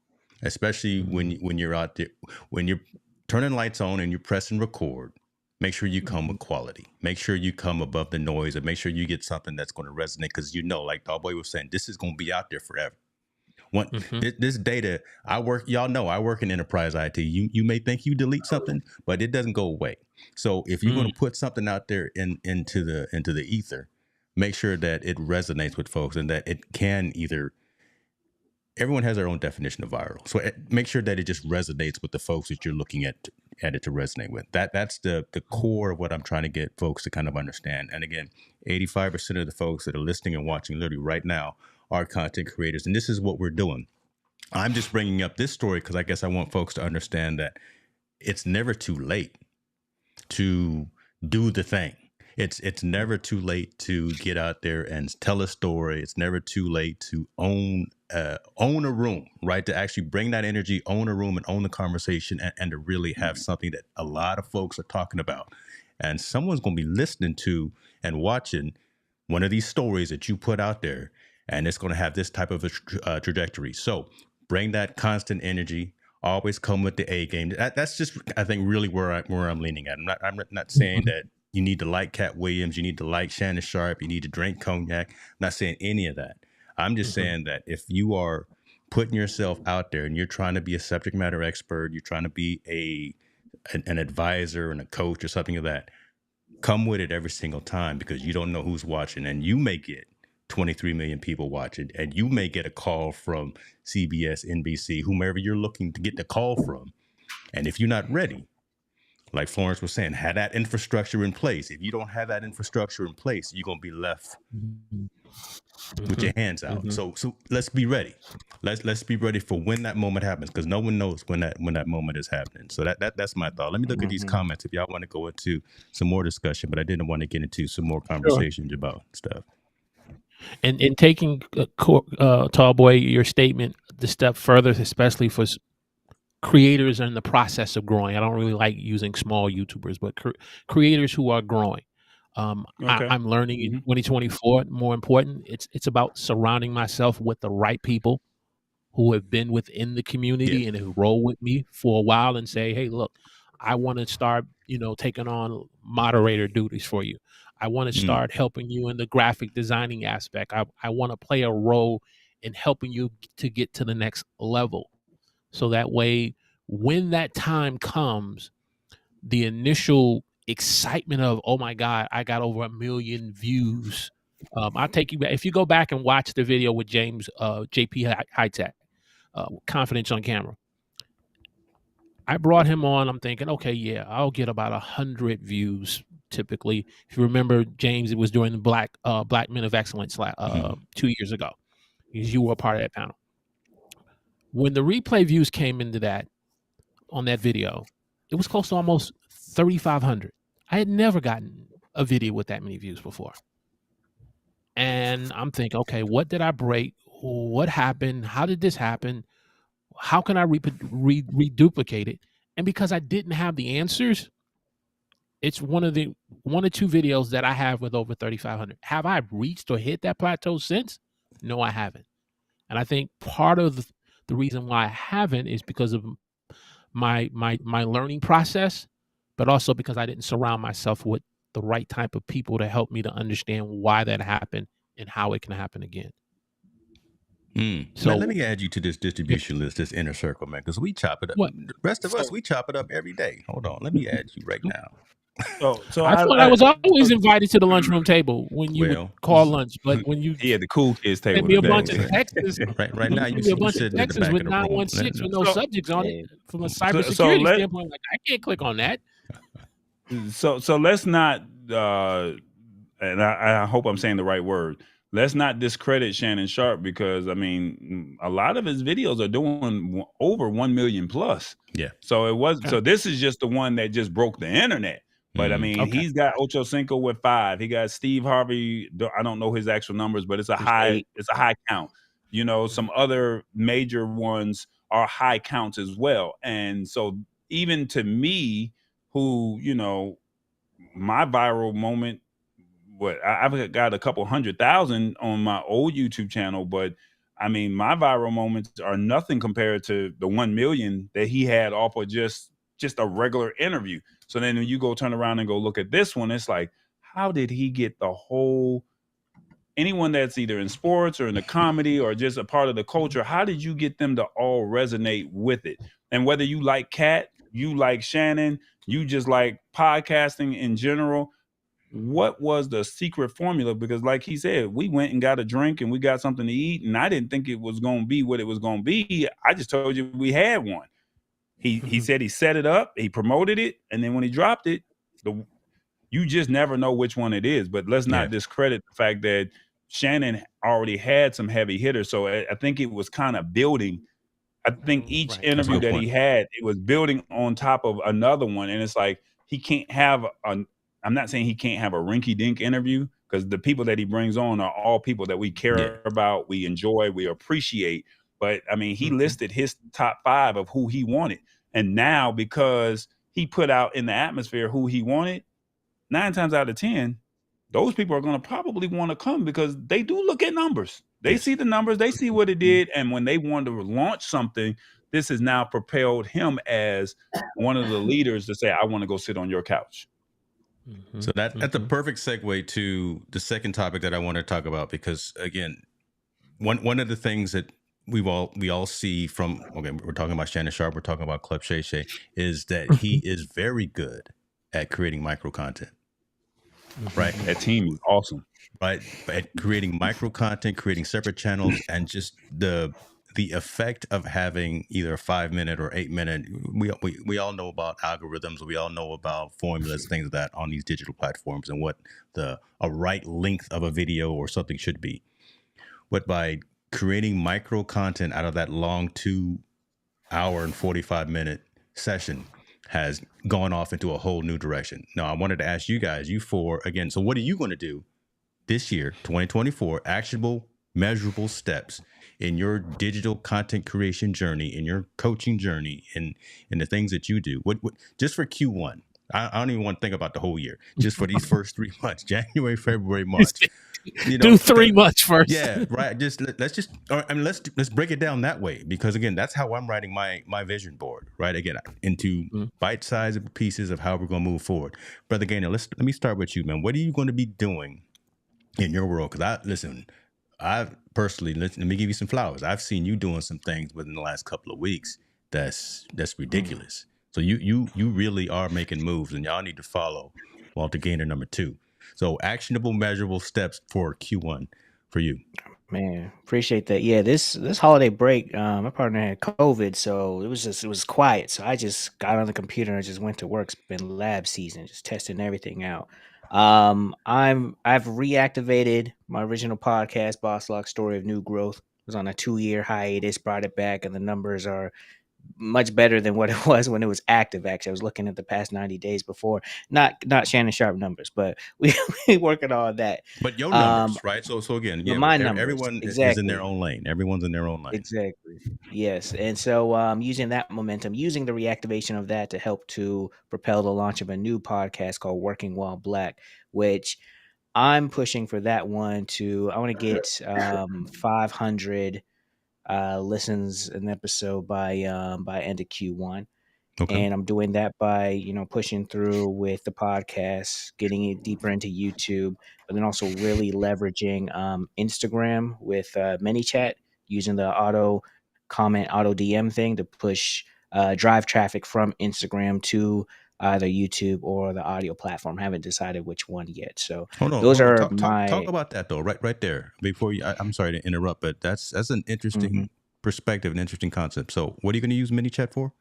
especially when you're out there, when you're turning lights on and you're pressing record. Make sure you come with quality. Make sure you come above the noise, and make sure you get something that's going to resonate, because like Tallboy was saying, this is going to be out there forever. This data, y'all know I work in enterprise IT. You may think you delete something, but it doesn't go away. So if you're going to put something out there into the ether, make sure that it resonates with folks, and that it can everyone has their own definition of viral. So make sure that it just resonates with the folks that you're looking at it to resonate with. That's the core of what I'm trying to get folks to kind of understand. And again, 85% of the folks that are listening and watching literally right now are content creators. And this is what we're doing. I'm just bringing up this story because I guess I want folks to understand that it's never too late to do the thing. It's never too late to get out there and tell a story. It's never too late to own own a room, right? To actually bring that energy, own a room, and own the conversation, and to really have something that a lot of folks are talking about, and someone's going to be listening to and watching one of these stories that you put out there, and it's going to have this type of a trajectory. So bring that constant energy. Always come with the A game. That's just, I think, really where I'm leaning at. I'm not saying that you need to like Katt Williams, you need to like Shannon Sharpe, you need to drink cognac. I'm not saying any of that. I'm just saying that if you are putting yourself out there and you're trying to be a subject matter expert, you're trying to be an advisor and a coach or something of that, come with it every single time, because you don't know who's watching, and you may get 23 million people watching, and you may get a call from CBS, NBC, whomever you're looking to get the call from. And if you're not ready, like Florence was saying, have that infrastructure in place. If you don't have that infrastructure in place, you're going to be left with your hands out. So let's be ready. Let's be ready for when that moment happens, because no one knows when that moment is happening. So that's my thought. Let me look at these comments if y'all want to go into some more discussion, but I didn't want to get into some more conversations about stuff. And taking Tallboy, your statement the step further, especially for creators in the process of growing. I don't really like using small YouTubers, but creators who are growing. I'm learning in 2024. More important, it's about surrounding myself with the right people who have been within the community and who roll with me for a while and say, hey, look, I want to start, taking on moderator duties for you. I want to start helping you in the graphic designing aspect. I want to play a role in helping you to get to the next level. So that way, when that time comes, the initial excitement of, oh my God, I got over 1 million views. I'll take you back. If you go back and watch the video with James, JP High-Tech, Confidence on Camera, I brought him on. I'm thinking, okay, yeah, I'll get about 100 views typically. If you remember, James, it was during the Black Men of Excellence 2 years ago. You were a part of that panel. When the replay views came into that, on that video, it was close to almost 3,500. I had never gotten a video with that many views before. And I'm thinking, okay, what did I break? What happened? How did this happen? How can I reduplicate it? And because I didn't have the answers, it's one or two videos that I have with over 3,500. Have I reached or hit that plateau since? No, I haven't. And I think part of the reason why I haven't is because of my learning process, but also because I didn't surround myself with the right type of people to help me to understand why that happened and how it can happen again. So let me add you to this distribution list, this inner circle, man, because we chop it up. What? The rest of us, we chop it up every day. Hold on, let me add you right now. So I thought I was always invited to the lunchroom table when you would call lunch, but when you the cool kids table, send me a bunch of texts, right now you a bunch of texts with 916 with no subjects on it from a cybersecurity standpoint, like I can't click on that. So let's not, and I hope I'm saying the right word. Let's not discredit Shannon Sharpe, because I mean, a lot of his videos are doing over 1 million plus. Yeah. So it was. So this is just the one that just broke the internet. But I mean, he's got Ocho Cinco with 5. He got Steve Harvey. I don't know his actual numbers, but it's a high count. Some other major ones are high counts as well. And so even to me, who, my viral moment, I've got a couple 100,000 on my old YouTube channel, but I mean, my viral moments are nothing compared to the 1 million that he had off of just a regular interview. So then when you go turn around and go look at this one, it's like, how did he get the whole, anyone that's either in sports or in the comedy or just a part of the culture, how did you get them to all resonate with it? And whether you like Katt, you like Shannon, you just like podcasting in general, what was the secret formula? Because like he said, we went and got a drink and we got something to eat, and I didn't think it was going to be what it was going to be. I just told you we had one. He said he set it up, he promoted it, and then when he dropped it, you just never know which one it is. But let's not discredit the fact that Shannon already had some heavy hitters. So I think it was kind of building. I think each interview that he had, it was building on top of another one. And it's like, he can't have I'm not saying he can't have a rinky-dink interview, because the people that he brings on are all people that we care about, we enjoy, we appreciate. But I mean, he listed his top 5 of who he wanted. And now, because he put out in the atmosphere who he wanted, 9 times out of 10, those people are going to probably want to come because they do look at numbers. They see the numbers, they see what it did. And when they want to launch something, this has now propelled him as one of the leaders to say, I want to go sit on your couch. So that's a perfect segue to the second topic that I want to talk about, because again, one of the things that we all see from, okay, we're talking about Shannon Sharpe, we're talking about Club Shay Shay, is that he is very good at creating micro content. Right. That team is awesome. Right. At creating micro content, creating separate channels, and just the effect of having either a 5-minute or 8-minute. We all know about algorithms. We all know about formulas, things like that on these digital platforms, and what a right length of a video or something should be. But by creating micro content out of that long 2-hour and 45-minute session has gone off into a whole new direction. Now, I wanted to ask you guys, you four, again, so what are you going to do this year, 2024, actionable, measurable steps in your digital content creation journey, in your coaching journey, in the things that you do? What just for Q1? I don't even want to think about the whole year. Just for these first 3 months, January, February, March. Do 3 months first. Yeah, right. Let's break it down that way, because again, that's how I'm writing my vision board. Right. Again, into bite-sized pieces of how we're going to move forward. Brother Gaynor, let me start with you, man. What are you going to be doing in your world? Because I've personally, let me give you some flowers. I've seen you doing some things within the last couple of weeks that's ridiculous. So you really are making moves, and y'all need to follow Walter Gaynor #2. So actionable, measurable steps for Q1 for you. Man, appreciate that. Yeah, this holiday break, my partner had COVID, so it was quiet. So I just got on the computer and just went to work. It's been lab season, just testing everything out. I've reactivated my original podcast, Boss Lock Story of New Growth. It was on a 2-year hiatus, brought it back, and the numbers are much better than what it was when it was active. Actually, I was looking at the past 90 days before, not Shannon Sharpe numbers, but we working on that. But your numbers, right? So again, yeah, my numbers, everyone exactly. is in their own lane. Everyone's in their own lane. Exactly. Yes. And so using that momentum, using the reactivation of that to help to propel the launch of a new podcast called Working While Black, which I'm pushing for that one I want to get 500 listens an episode by end of Q1. Okay. And I'm doing that by, pushing through with the podcast, getting it deeper into YouTube, but then also really leveraging Instagram with ManyChat, using the auto comment, auto DM thing to push drive traffic from Instagram to either YouTube or the audio platform. Haven't decided which one yet. So those are talk about that though, right there before you. I'm sorry to interrupt, but that's an interesting perspective, an interesting concept. So what are you going to use ManyChat for?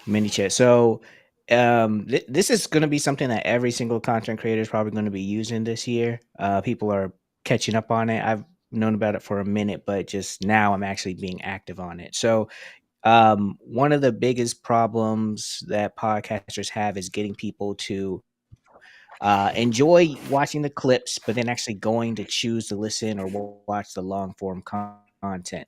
ManyChat. So this is going to be something that every single content creator is probably going to be using this year. People are catching up on it. I've known about it for a minute, but just now I'm actually being active on it. So one of the biggest problems that podcasters have is getting people to enjoy watching the clips, but then actually going to choose to listen or watch the long form content.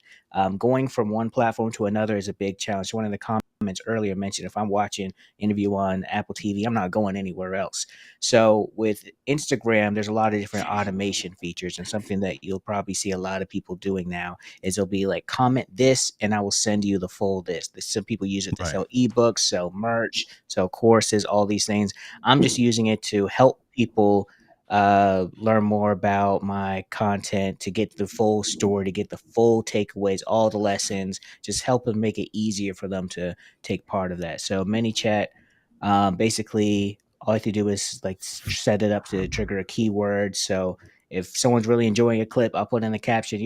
Going from one platform to another is a big challenge. One of the comments earlier mentioned, if I'm watching interview on Apple TV, I'm not going anywhere else. So with Instagram, there's a lot of different automation features, and something that you'll probably see a lot of people doing now is they'll be like, comment this and I will send you the full this. Some people use it to sell ebooks, sell merch, sell courses, all these things. I'm just using it to help people learn more about my content, to get the full story, to get the full takeaways, all the lessons, just help them, make it easier for them to take part of that. So ManyChat, basically all I have to do is like set it up to trigger a keyword. So if someone's really enjoying a clip, I'll put in the caption,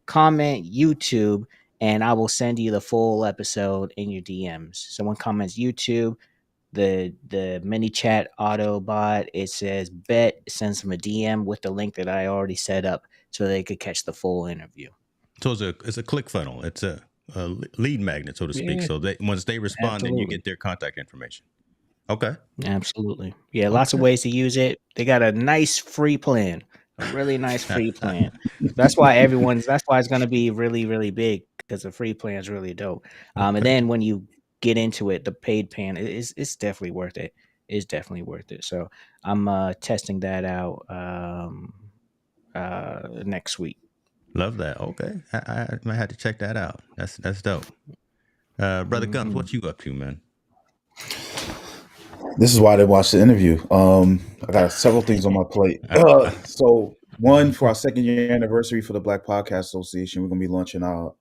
comment YouTube, and I will send you the full episode in your DMs. Someone comments YouTube, the ManyChat auto bot, it says bet, sends them a DM with the link that I already set up so they could catch the full interview. So it's a click funnel. It's a lead magnet, so to speak. So once they respond, then you get their contact information. Okay. Absolutely. Yeah, lots of ways to use it. They got a nice free plan, a really nice free plan. That's why it's going to be really, really big because the free plan is really dope. And then when you get into it, the paid plan it's definitely worth it. It's definitely worth it. So I'm testing that out next week. Love that. Okay. I might have to check that out. That's dope. Brother Gumps, what you up to, man? This is why I didn't watch the interview. I got several things on my plate. So one, for our 2nd year anniversary for the Black Podcast Association, we're gonna be launching our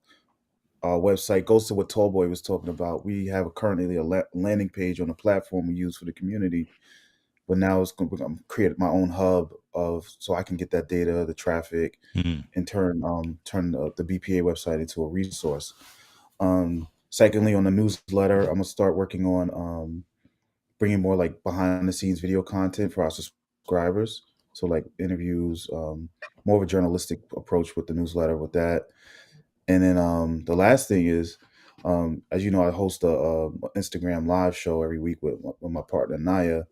website. Goes to what Tallboy was talking about. We have currently a landing page on the platform we use for the community, but now we're gonna create my own hub so I can get that data, the traffic, and turn the BPA website into a resource. Secondly, on the newsletter, I'm gonna start working on bringing more like behind the scenes video content for our subscribers. So like interviews, more of a journalistic approach with the newsletter with that. And then the last thing is, as you know, I host a Instagram live show every week with my partner Naya.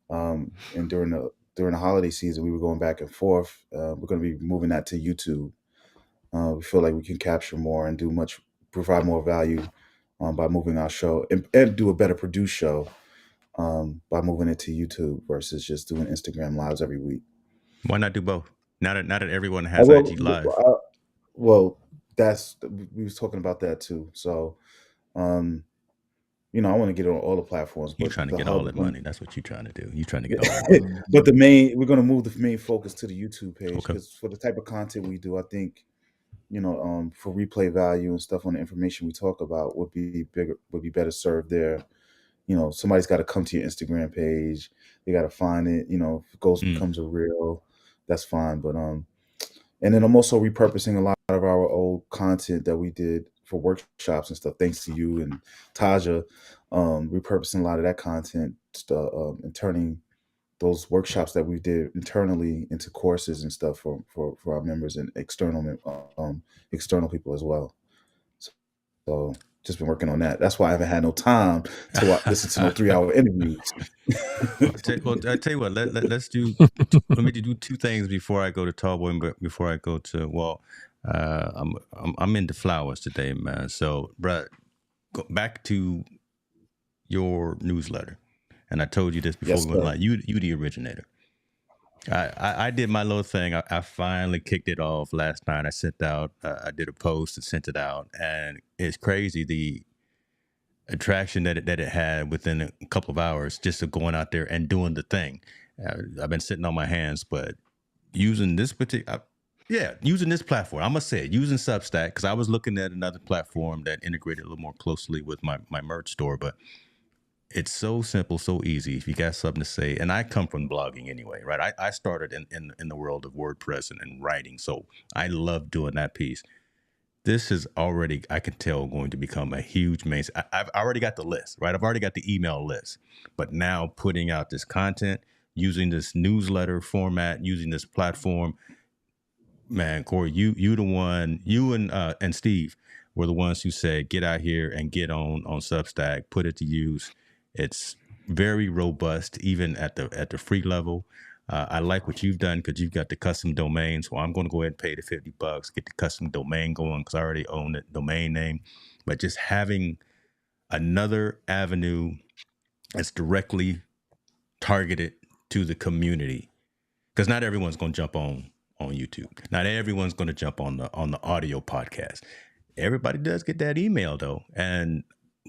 And during the holiday season, we were going back and forth. We're going to be moving that to YouTube. We feel like we can capture more and provide more value by moving our show and do a better produced show by moving it to YouTube versus just doing Instagram lives every week. Why not do both? Now that everyone has IG live. Well, we was talking about that too. So, I want to get on all the platforms. You're but trying to get all that money. That's what you're trying to do. You're trying to get all that money. But we're going to move the main focus to the YouTube page because for the type of content we do, I think, for replay value and stuff on the information we talk about would be better served there. Somebody's got to come to your Instagram page. They got to find it. If it becomes a reel, that's fine. But and then I'm also repurposing a lot of our old content that we did for workshops and stuff. Thanks to you and Taja, repurposing a lot of that content and turning those workshops that we did internally into courses and stuff for our members and external people as well. So just been working on that. That's why I haven't had no time to listen to no 3-hour interviews. I tell you what, let's do. Let me do two things before I go to Tallboy, but before I go to I'm into flowers today, man. So, bro, go back to your newsletter, and I told you this before. Yes, we went live. You the originator. I did my little thing. I finally kicked it off last night. I sent out. I did a post and sent it out, and it's crazy the attraction that it had within a couple of hours just of going out there and doing the thing. I've been sitting on my hands, but using this using this platform, I must say, using Substack, because I was looking at another platform that integrated a little more closely with my merch store, but it's so simple, so easy. If you got something to say, and I come from blogging anyway, right? I started in the world of WordPress and writing, so I love doing that piece. This is already, I can tell, going to become a huge mainstay. I've already got the list, right? I've already got the email list, but now putting out this content, using this newsletter format, using this platform, man, Corey, you the one, you and Steve were the ones who said, get out here and get on Substack, put it to use. It's very robust, even at the free level. I like what you've done because you've got the custom domain. So I'm going to go ahead and pay the $50, get the custom domain going because I already own the domain name. But just having another avenue that's directly targeted to the community, because not everyone's going to jump on YouTube. Not everyone's going to jump on the audio podcast. Everybody does get that email though, and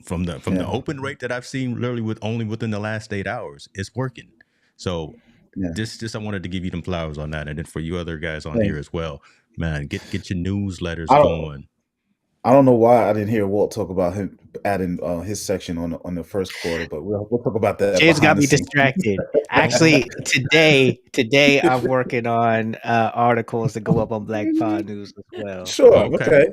from the open rate that I've seen, literally only within the last 8 hours, it's working. So. Yeah. Just I wanted to give you them flowers on that, and then for you other guys on here as well, man, get your newsletters going. I don't know why I didn't hear Walt talk about him adding his section on the first quarter, but we'll talk about that. Jay's got me distracted. Actually, today I'm working on articles that go up on Black Pod News as well. Sure, okay.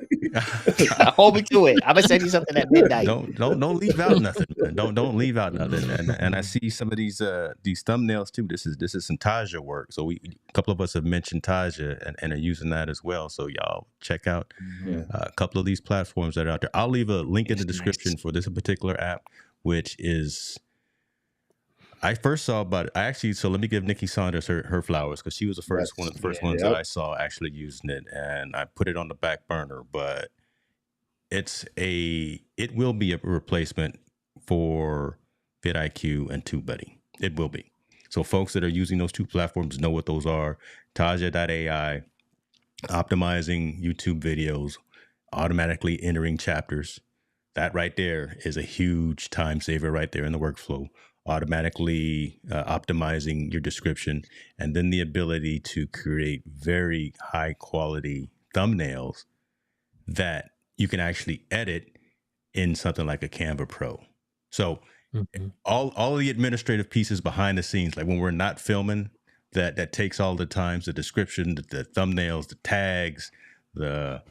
Hold me to it. I'm gonna send you something at midnight. Don't leave out nothing. Don't leave out nothing. And I see some of these thumbnails too. This is some Taja work. So a couple of us have mentioned Taja and are using that as well. So y'all check out a couple of these platforms that are out there. I'll leave a link in the description for this particular app, which is I first saw about it. So let me give Nikki Saunders her flowers, because she was one of the first ones that I saw actually using it, and I put it on the back burner. But it will be a replacement for vidIQ and TubeBuddy. It will be. So folks that are using those two platforms know what those are. Taja.ai, optimizing YouTube videos, automatically entering chapters. That right there is a huge time saver right there in the workflow. Automatically optimizing your description, and then the ability to create very high quality thumbnails that you can actually edit in something like a Canva Pro. So all of the administrative pieces behind the scenes, like when we're not filming, that takes all the times, the description, the thumbnails, the tags, the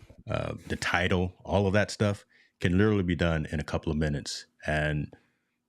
title, all of that stuff can literally be done in a couple of minutes. And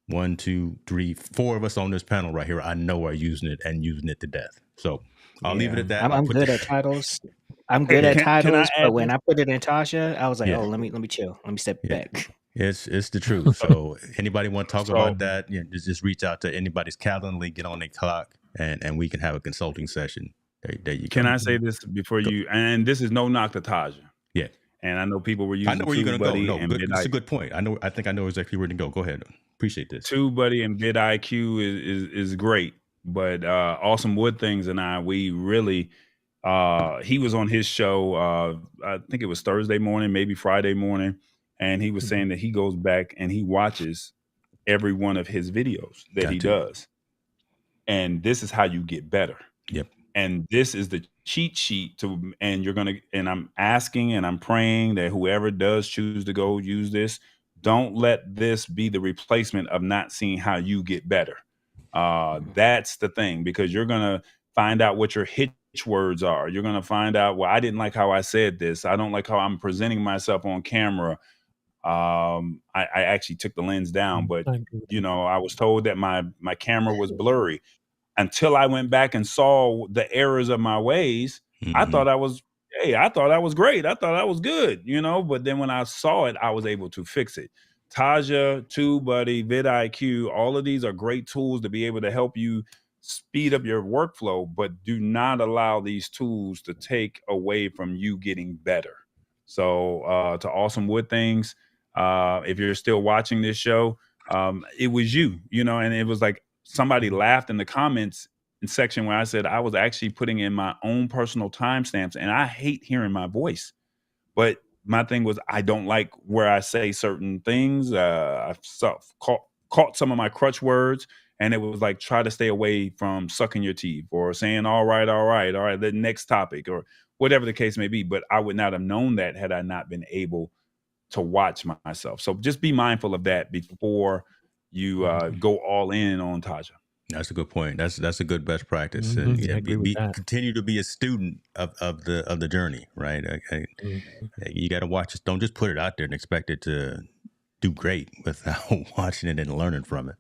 1, 2, 3, 4 of us on this panel right here, I know are using it and using it to death. So I'll leave it at that. I'm good at titles. I'm good at titles, but when I put it in Tasha, I was like, oh, let me chill. Let me step back. It's the truth. So anybody want to talk about that, just reach out to anybody's Calendly, get on their clock, and we can have a consulting session. There you go. Can I say this before you, and this is no knock to Taja. Yeah. And I know people were using I know where you're going to go. No, it's a vidIQ. good point. I think I know exactly where to go. Go ahead. Appreciate this. TubeBuddy and vidIQ is great, but Awesome Wood Things and I, we really, he was on his show, I think it was Thursday morning, maybe Friday morning, and he was saying that he goes back and he watches every one of his videos that he does. And this is how you get better. Yep. And this is the cheat sheet and I'm asking and I'm praying that whoever does choose to go use this, don't let this be the replacement of not seeing how you get better. That's the thing, because you're going to find out what your hitch words are. You're going to find out, well, I didn't like how I said this. I don't like how I'm presenting myself on camera. I actually took the lens down, but I was told that my camera was blurry. Until I went back and saw the errors of my ways, I thought I was great. I thought I was good, but then when I saw it, I was able to fix it. Taja, TubeBuddy, vidIQ, all of these are great tools to be able to help you speed up your workflow, but do not allow these tools to take away from you getting better. So to Awesome Wood Things, if you're still watching this show, it was you, and it was like, somebody laughed in the comments section where I said I was actually putting in my own personal timestamps, and I hate hearing my voice. But my thing was, I don't like where I say certain things. I caught some of my crutch words, and it was like, try to stay away from sucking your teeth or saying, all right, the next topic, or whatever the case may be. But I would not have known that had I not been able to watch myself. So just be mindful of that before you go all in on Taja. That's a good point. That's a good best practice, and continue to be a student of the journey, right? You got to watch it. Don't just put it out there and expect it to do great without watching it and learning from it.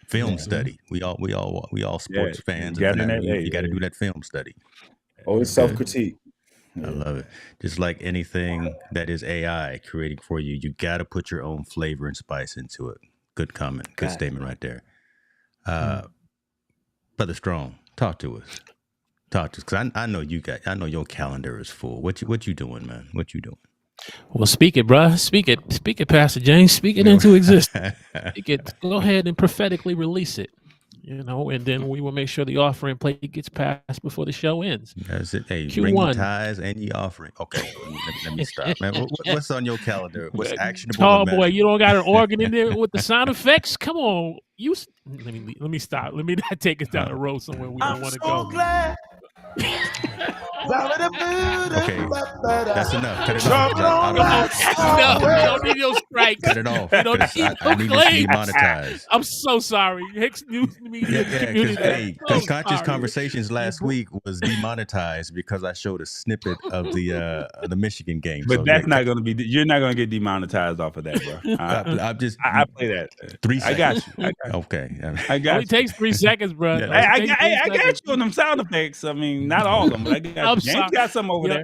Film study. We all sports fans. You got to do that film study. Always self-critique. I love it. Just like anything that is AI creating for you, you got to put your own flavor and spice into it. Good comment. Good statement right there. Brother Strong, talk to us. Because I know I know your calendar is full. What you doing, man? What you doing? Well, speak it, bruh. Speak it, Pastor James. Speak it into existence. Go ahead and prophetically release it. And then we will make sure the offering plate gets passed before the show ends. That's it. Hey, bring your tithes and your offering. Okay, let me stop, man. What's on your calendar? What's actionable? Oh boy, you don't got an organ in there with the sound effects? Come on, let me stop. Let me not take us down the road somewhere we don't want to go. Glad. Okay, that's enough. Cut it off. No, we don't need no strikes. Cut it off. I need this demonetized. I'm so sorry. Hicks News Media community. Because Conscious Conversations last week was demonetized because I showed a snippet of the Michigan game. But that's not going to be. You're not going to get demonetized off of that, bro. I play that. 3 seconds. I got you. Okay. I got you. It only takes 3 seconds, bro. I got you on them sound effects. I mean, not all of them, but I got James got some over there.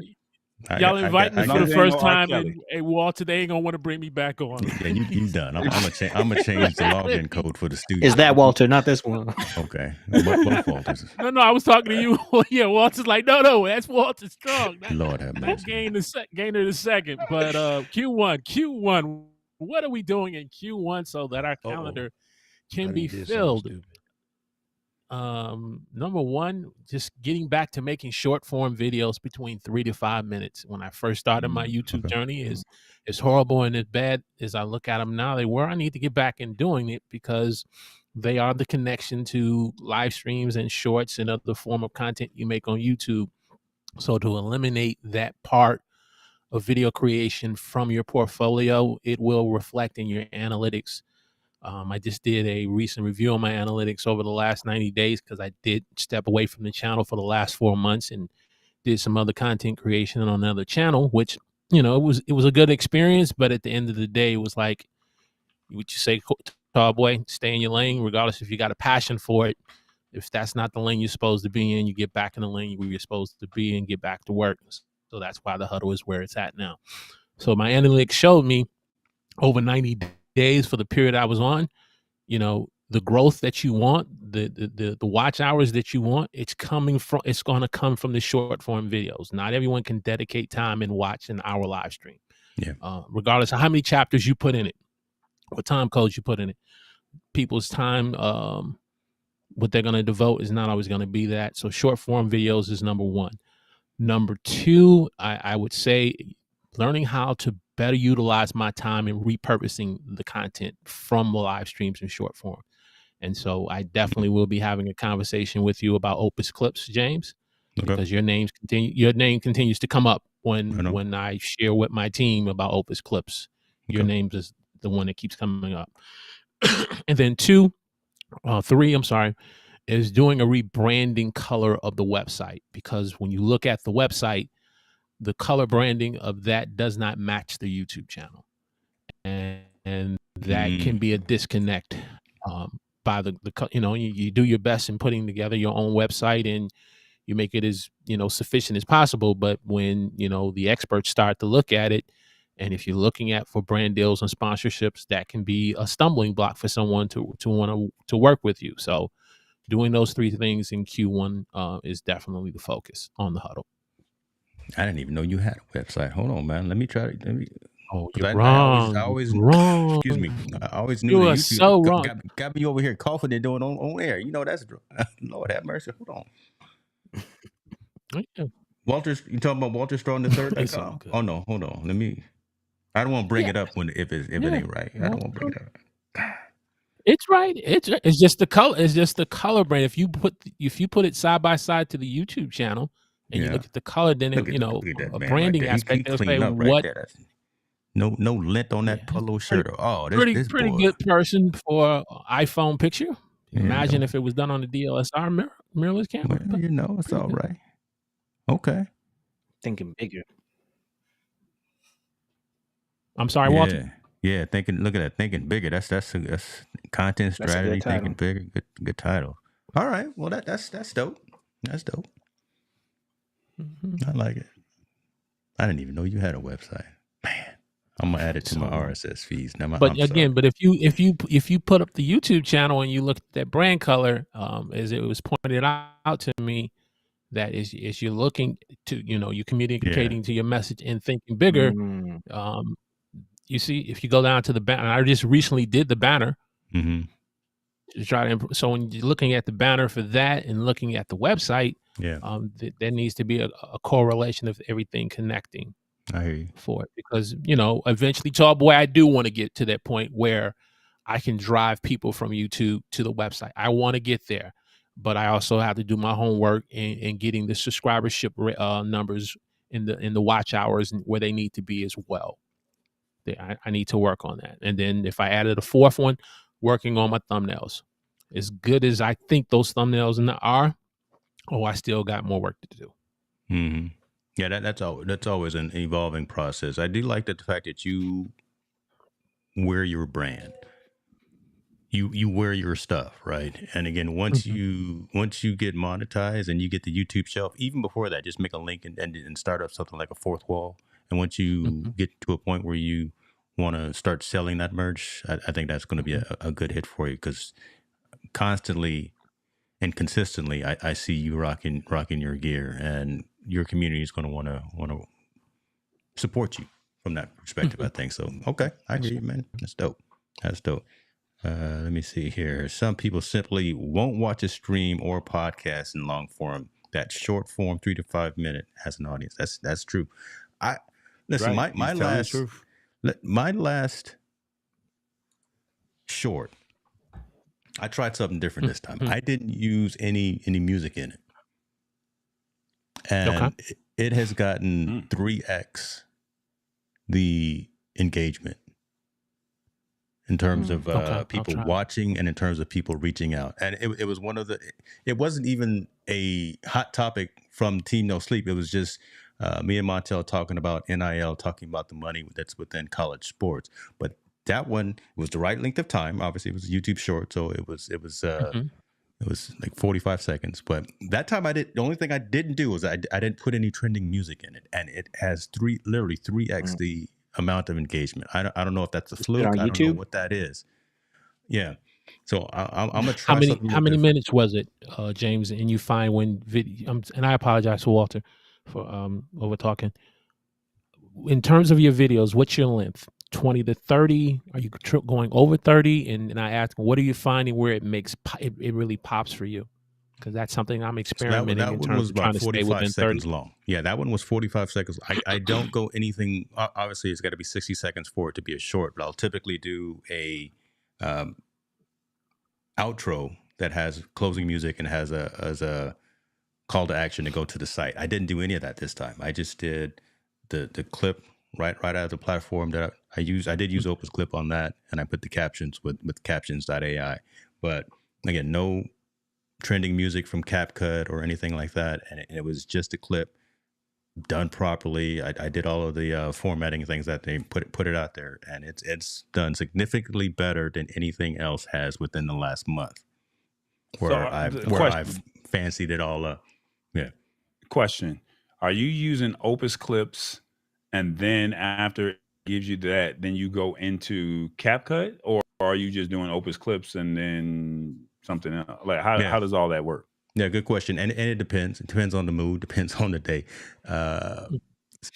Y'all invite me for the first time, Kelly. and hey, Walter, they ain't gonna want to bring me back on. Yeah, you done. I'm gonna change the login code for the studio. Is that Walter, not this one? Okay, both Walters. No, I was talking to you. Yeah, Walter's like, no, that's Walter Strong. Lord have mercy. Gainer the second. But Q1. What are we doing in Q1 so that our calendar can be filled? Number one, just getting back to making short form videos between 3 to 5 minutes. When I first started my YouTube journey, is as horrible and as bad as I look at them now, they were. I need to get back in doing it because they are the connection to live streams and shorts and other form of content you make on YouTube. So to eliminate that part of video creation from your portfolio, it will reflect in your analytics. I just did a recent review on my analytics over the last 90 days because I did step away from the channel for the last 4 months and did some other content creation on another channel, which, it was a good experience. But at the end of the day, it was like what you say, tall boy, stay in your lane, regardless if you got a passion for it. If that's not the lane you're supposed to be in, you get back in the lane where you're supposed to be and get back to work. So that's why the huddle is where it's at now. So my analytics showed me over 90 days for the period I was on, the growth that you want, the watch hours that you want, it's going to come from the short form videos. Not everyone can dedicate time and watch an hour live stream. Yeah. Regardless of how many chapters you put in it, what time codes you put in it, people's time, what they're going to devote is not always going to be that. So short form videos is number one. Number two, I would say learning how to better utilize my time and repurposing the content from the live streams in short form. And so I definitely will be having a conversation with you about Opus Clips, James, because your name continues to come up when I share with my team about Opus Clips. Your name is the one that keeps coming up. And then three, is doing a rebranding color of the website, because when you look at the website, the color branding of that does not match the YouTube channel. And that can be a disconnect by you do your best in putting together your own website and you make it as, sufficient as possible. But when, the experts start to look at it, and if you're looking for brand deals and sponsorships, that can be a stumbling block for someone to want to work with you. So doing those three things in Q1 is definitely the focus on the huddle. I didn't even know you had a website. Hold on, man. Let me try to. Oh, you're wrong. I always wrong. Excuse me. I always knew you that are YouTube so wrong. got me over here coughing and doing on air. That's Lord have mercy. Hold on. Yeah. You talking about Walter Strong III? Oh no, hold on. I don't want to bring it up if it ain't right. I don't want to bring it up. It's right. It's just the color. It's just the color brand. If you put it side by side to the YouTube channel and you look at the color, then a branding aspect. They'll say what. No lint on that polo shirt. This pretty boy. Good person for iPhone picture. Imagine if it was done on a DSLR mirrorless camera. Well, it's all right. Okay. Thinking bigger. I'm sorry, Walter. Yeah, look at that, thinking bigger. That's content strategy, thinking bigger. Good title. All right, well that's dope. That's dope. I like it. I didn't even know you had a website, man. I'm gonna add it to my RSS feeds now. But if you put up the YouTube channel and you look at that brand color, as it was pointed out to me, that is you're looking to you're communicating to your message and thinking bigger. You see, if you go down to the banner, I just recently did the banner. To try to so when you're looking at the banner for that and looking at the website, there needs to be a correlation of everything connecting. I hear you. For it, because eventually, tall boy, I do want to get to that point where I can drive people from YouTube to the website. I want to get there, but I also have to do my homework and getting the subscribership numbers in the watch hours where they need to be as well. I need to work on that. And then if I added a fourth one, working on my thumbnails. As good as I think those thumbnails are, I still got more work to do. Mm-hmm. Yeah, that's always an evolving process. I do like the fact that you wear your brand. you wear your stuff, right? And again, once you get monetized and you get the YouTube shelf, even before that, just make a link and start up something like a fourth wall. And once you get to a point where you want to start selling that merch, I think that's going to be a good hit for you, because constantly and consistently, I see you rocking your gear, and your community is going to want to support you from that perspective. I think so. Okay, I hear you, man. That's dope. Let me see here. Some people simply won't watch a stream or podcast in long form. That short form, 3 to 5 minute, has an audience. That's true. Listen. Right. My last short, I tried something different this time. I didn't use any music in it, and it has gotten 3x the engagement in terms of people watching and in terms of people reaching out. And it was one of the, it wasn't even a hot topic from Team No Sleep. It was just me and Montel talking about NIL, talking about the money that's within college sports. But that one was the right length of time. Obviously, it was a YouTube short, so it was like 45 seconds. But that time the only thing I didn't do was I didn't put any trending music in it. And it has literally 3x the amount of engagement. I don't know if that's a fluke. I don't know what that is. Yeah. So I'm gonna try something. How many minutes was it, James? And you find when video, and I apologize to Walter for over talking. In terms of your videos, what's your length? 20 to 30? Are you going over 30? And I ask, what are you finding where it really pops for you? Because that's something I'm experimenting in terms of trying to stay within 30 long. Yeah, that one was 45 seconds. I don't go anything. Obviously, it's got to be 60 seconds for it to be a short. But I'll typically do a outro that has closing music and has a call to action to go to the site. I didn't do any of that this time. I just did the clip right out of the platform that I use. I did use Opus Clip on that, and I put the captions with captions.ai. But again, no trending music from CapCut or anything like that, and it was just a clip done properly. I did all of the formatting things that they put it out there, and it's done significantly better than anything else has within the last month, where I've fancied it all up. Yeah. Question: are you using Opus Clips, and then after it gives you that, then you go into CapCut, or are you just doing Opus Clips and then something else? Like how does all that work? Yeah, good question. And it depends. It depends on the mood, depends on the day. A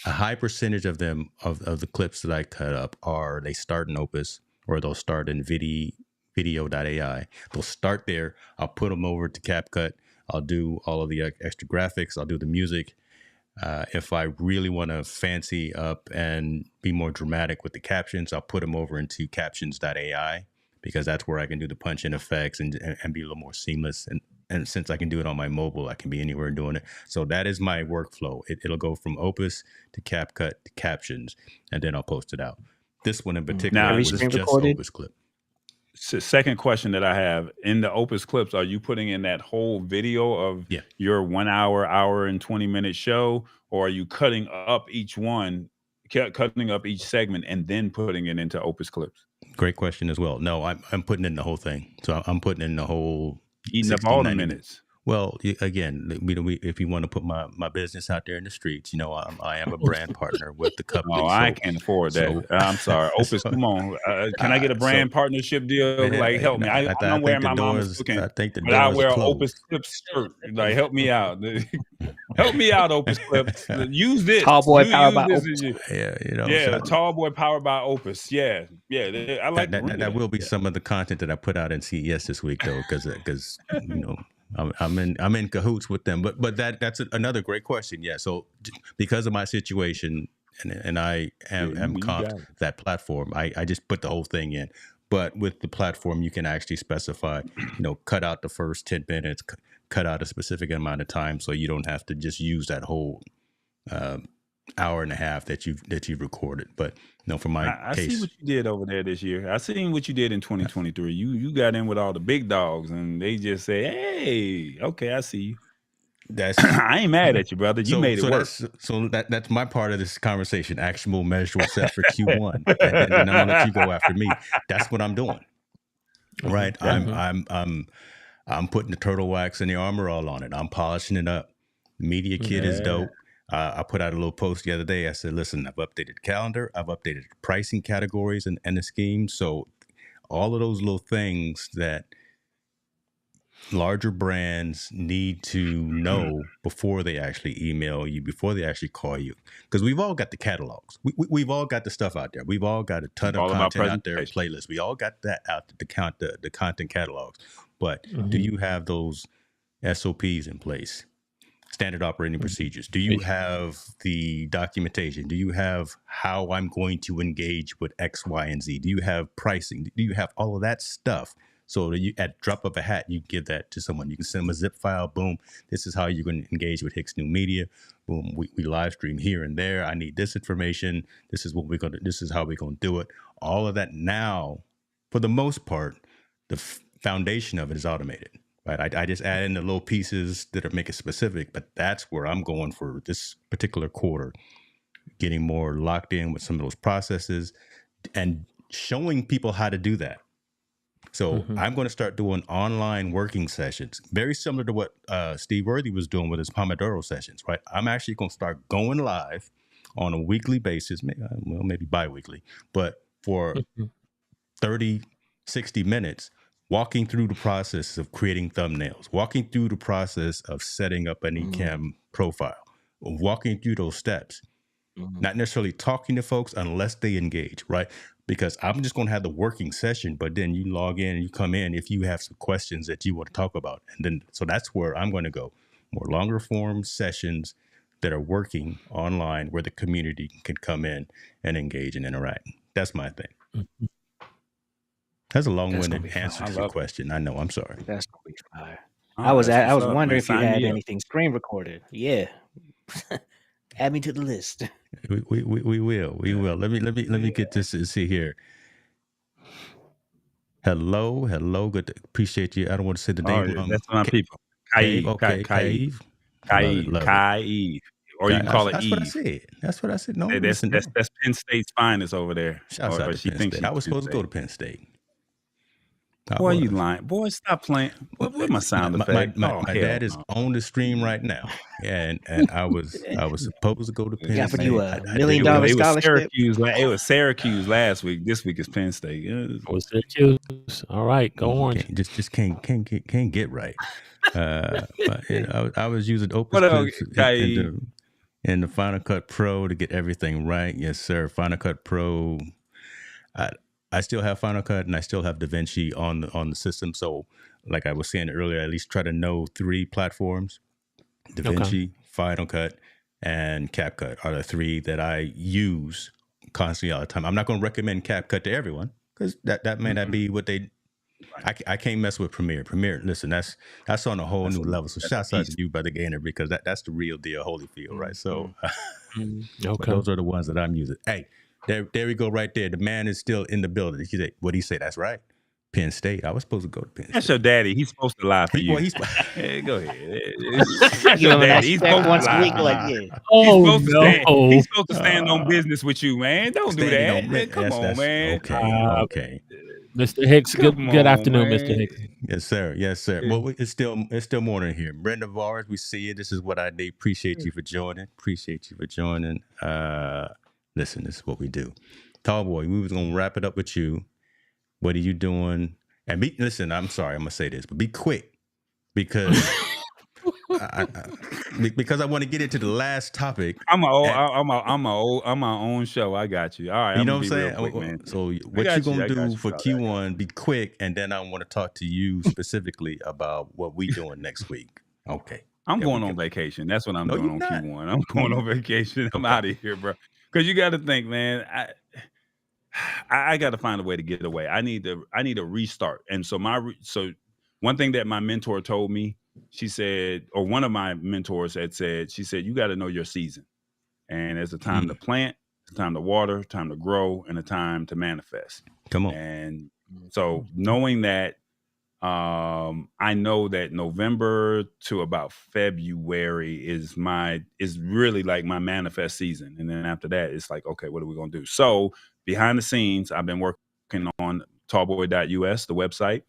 high percentage of them, of the clips that I cut up, they start in Opus, or they'll start in video.ai. They'll start there. I'll put them over to CapCut. I'll do all of the extra graphics. I'll do the music. If I really want to fancy up and be more dramatic with the captions, I'll put them over into captions.ai, because that's where I can do the punch-in effects and be a little more seamless. And since I can do it on my mobile, I can be anywhere doing it. So that is my workflow. It'll go from Opus to CapCut to captions, and then I'll post it out. This one in particular was just Opus Clip. So second question that I have, in the Opus Clips, are you putting in that whole video of your 1 hour and 20-minute show, or are you cutting up each segment and then putting it into Opus Clips? Great question as well. No, I'm putting in the whole thing. So I'm putting in the whole, eating up all the minutes. Well, again, if you want to put my business out there in the streets, I am a brand partner with the company. Oh, I can't afford that. I'm sorry. Opus, come on. Can I get a brand partnership deal? Like, help me. I'm wearing my mama's cooking, but I wear an Opus Clips shirt. Like, help me out. Help me out, Opus Clips. Use this. Tall boy powered by Opus. Tall boy powered by Opus. Yeah. I like that. That will be some of the content that I put out in CES this week, though, because I'm in cahoots with them, but that's another great question. Yeah, so because of my situation, and I am comped that platform, I just put the whole thing in. But with the platform, you can actually specify, cut out the first 10 minutes, cut out a specific amount of time, so you don't have to just use that whole hour and a half that you've recorded. But for my case, I see what you did over there this year. I seen what you did in 2023. You got in with all the big dogs, and they just say, "Hey, okay, I see you." I ain't mad at you, brother. You made it work. That's my part of this conversation. Actionable, measurable set for Q1, and then I'm gonna let you go after me. That's what I'm doing. right? Mhm. I'm putting the turtle wax and the armor all on it. I'm polishing it up. Media kit is Yeah. dope. I put out a little post the other day. I said, listen, I've updated the calendar. I've updated the pricing categories and the scheme. So all of those little things that larger brands need to know before they actually email you, before they actually call you. Because we've all got the catalogs. We've all got the stuff out there. We've all got a ton It's of all about content out there, presentation. playlists. We all got that out there, the content catalogs. But do Mhm. you have those SOPs in place? Standard operating procedures. Do you have the documentation? Do you have how I'm going to engage with X, Y, and Z? Do you have pricing? Do you have all of that stuff? So that you, at drop of a hat, you give that to someone. You can send them a zip file. Boom. This is how you're going to engage with Hicks New Media. Boom. We live stream here and there. I need this information. This is what we're going to. This is how we're going to do it. All of that now, for the most part, the foundation of it is automated. Right, I just add in the little pieces that are make it specific, but that's where I'm going for this particular quarter, getting more locked in with some of those processes and showing people how to do that. So I'm going to start doing online working sessions, very similar to what Steve Worthy was doing with his Pomodoro sessions, right? I'm actually going to start going live on a weekly basis, maybe bi-weekly, but for 30, 60 minutes, walking through the process of creating thumbnails, walking through the process of setting up an eCam profile, walking through those steps, not necessarily talking to folks unless they engage, right? Because I'm just going to have the working session, but then you log in and you come in if you have some questions that you want to talk about. And then, so that's where I'm going to go. More longer form sessions that are working online where the community can come in and engage and interact. That's my thing. That's a long-winded answer to your question. I know. I'm sorry. That's gonna be fire. Oh, I was that's what's up, wondering man. if you Sign had me up. anything screen recorded. Yeah. Add me to the list. We will. We will. Let me get this and see here. Hello. Good. Appreciate you. I don't want to say the name. That's my people. Kaib. Okay. Kaib. Kaib. Or you can call it That's Eve. what I said. That's what I said. No, that's Penn State's finest over there. Shouts out to Penn State. I was supposed to go to Penn State. Boy, you lying. Boy, stop playing. What my sound effect? My dad is on the stream right now. And I was supposed to go to Penn State. You $1 million scholarship. It was Syracuse last week. This week is Penn State. Syracuse. All right, go Orange. Just can't get right. But I was using Opus in the Final Cut Pro to get everything right. Yes, sir. Final Cut Pro. I still have Final Cut and I still have DaVinci on the system. So, like I was saying earlier, at least try to know 3 platforms: DaVinci, Final Cut, and CapCut are the 3 that I use constantly all the time. I'm not going to recommend CapCut to everyone because that may not be what they. I can't mess with Premiere. Listen, that's on a whole new level. So shouts out to you, Brother Gainer, because that's the real deal, Holyfield, right? So those are the ones that I'm using. Hey, there we go right there. The man is still in the building. What did he say? That's right. Penn State. I was supposed to go to Penn State. That's your daddy. He's supposed to lie for you. Hey, go ahead. That's your daddy. He's supposed once to a lie. week, like yeah. He's supposed to stand on business with you, man. Don't do that. Man, come on, man. Okay. Mr. Hicks, good afternoon, man. Mr. Hicks. Yes, sir. Well, it's still morning here. Brenda Vars, we see you. This is what I need. Appreciate you for joining. Listen, this is what we do. Tall boy, we was gonna wrap it up with you. What are you doing? And listen, I'm sorry, I'm gonna say this, but be quick because because I want to get into the last topic. I'm my own show. I got you. All right, you know what I'm saying? Quick, man. So what you gonna do for Q1? Be quick, and then I want to talk to you specifically about what we doing next week. Okay. I'm going on vacation. That's what I'm doing on Q1. I'm going on vacation. I'm out of here, bro. Because you got to think, man. I got to find a way to get away. I need a restart. And so one thing that my mentor told me, she said, or one of my mentors had said, she said, you got to know your season. And there's a time to plant, a time to water, time to grow, and a time to manifest. Come on. And so knowing that, I know that November to about February is really like my manifest season. And then after that, it's like, okay, what are we going to do? So behind the scenes, I've been working on tallboy.us, the website.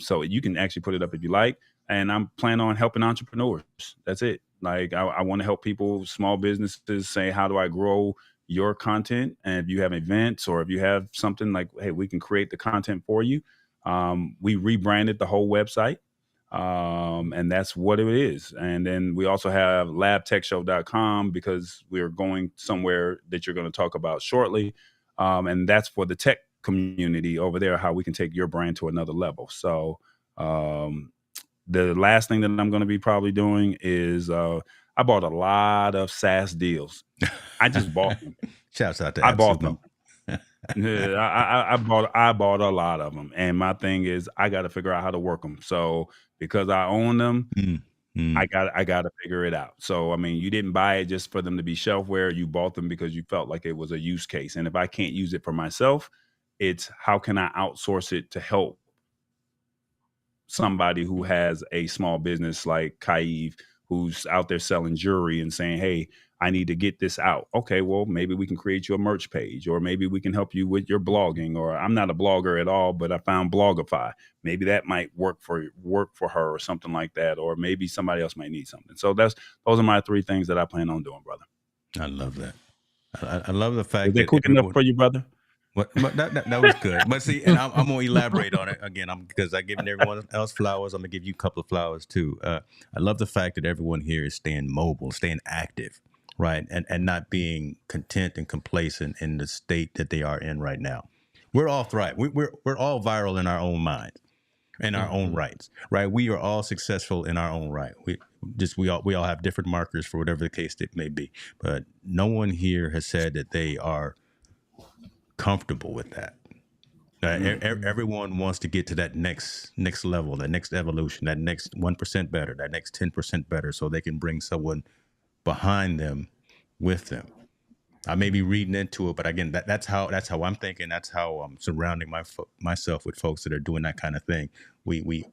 So you can actually put it up if you like. And I'm planning on helping entrepreneurs. That's it. Like I want to help people, small businesses, say, how do I grow your content? And if you have events or if you have something like, hey, we can create the content for you. We rebranded the whole website. And that's what it is. And then we also have labtechshow.com because we're going somewhere that you're going to talk about shortly. And that's for the tech community over there, how we can take your brand to another level. So the last thing that I'm going to be probably doing is I bought a lot of SaaS deals. I just bought them. Shouts out to I bought Absolute. them. Yeah, I bought a lot of them, and my thing is I got to figure out how to work them. So because I own them, I got to figure it out. So I mean, you didn't buy it just for them to be shelfware. You bought them because you felt like it was a use case. And if I can't use it for myself, it's how can I outsource it to help somebody who has a small business like Katt, who's out there selling jewelry and saying, hey, I need to get this out. Okay, well, maybe we can create you a merch page, or maybe we can help you with your blogging. Or I'm not a blogger at all, but I found Blogify. Maybe that might work for her or something like that. Or maybe somebody else might need something. So those are my 3 things that I plan on doing, brother. I love that. I love the fact that quick enough for you, brother. But that was good. But see, and I'm going to elaborate on it again. Because I'm giving everyone else flowers. I'm going to give you a couple of flowers too. I love the fact that everyone here is staying mobile, staying active, right, and not being content and complacent in the state that they are in right now. We're all thriving. We're all viral in our own minds, in our own rights, right? We are all successful in our own right. We all have different markers for whatever the case it may be. But no one here has said that they are comfortable with that. Everyone wants to get to that next level, that next evolution, that next 1% better, that next 10% better, so they can bring someone behind them with them. I may be reading into it, but again, that's how I'm thinking. That's how I'm surrounding myself with folks that are doing that kind of thing. We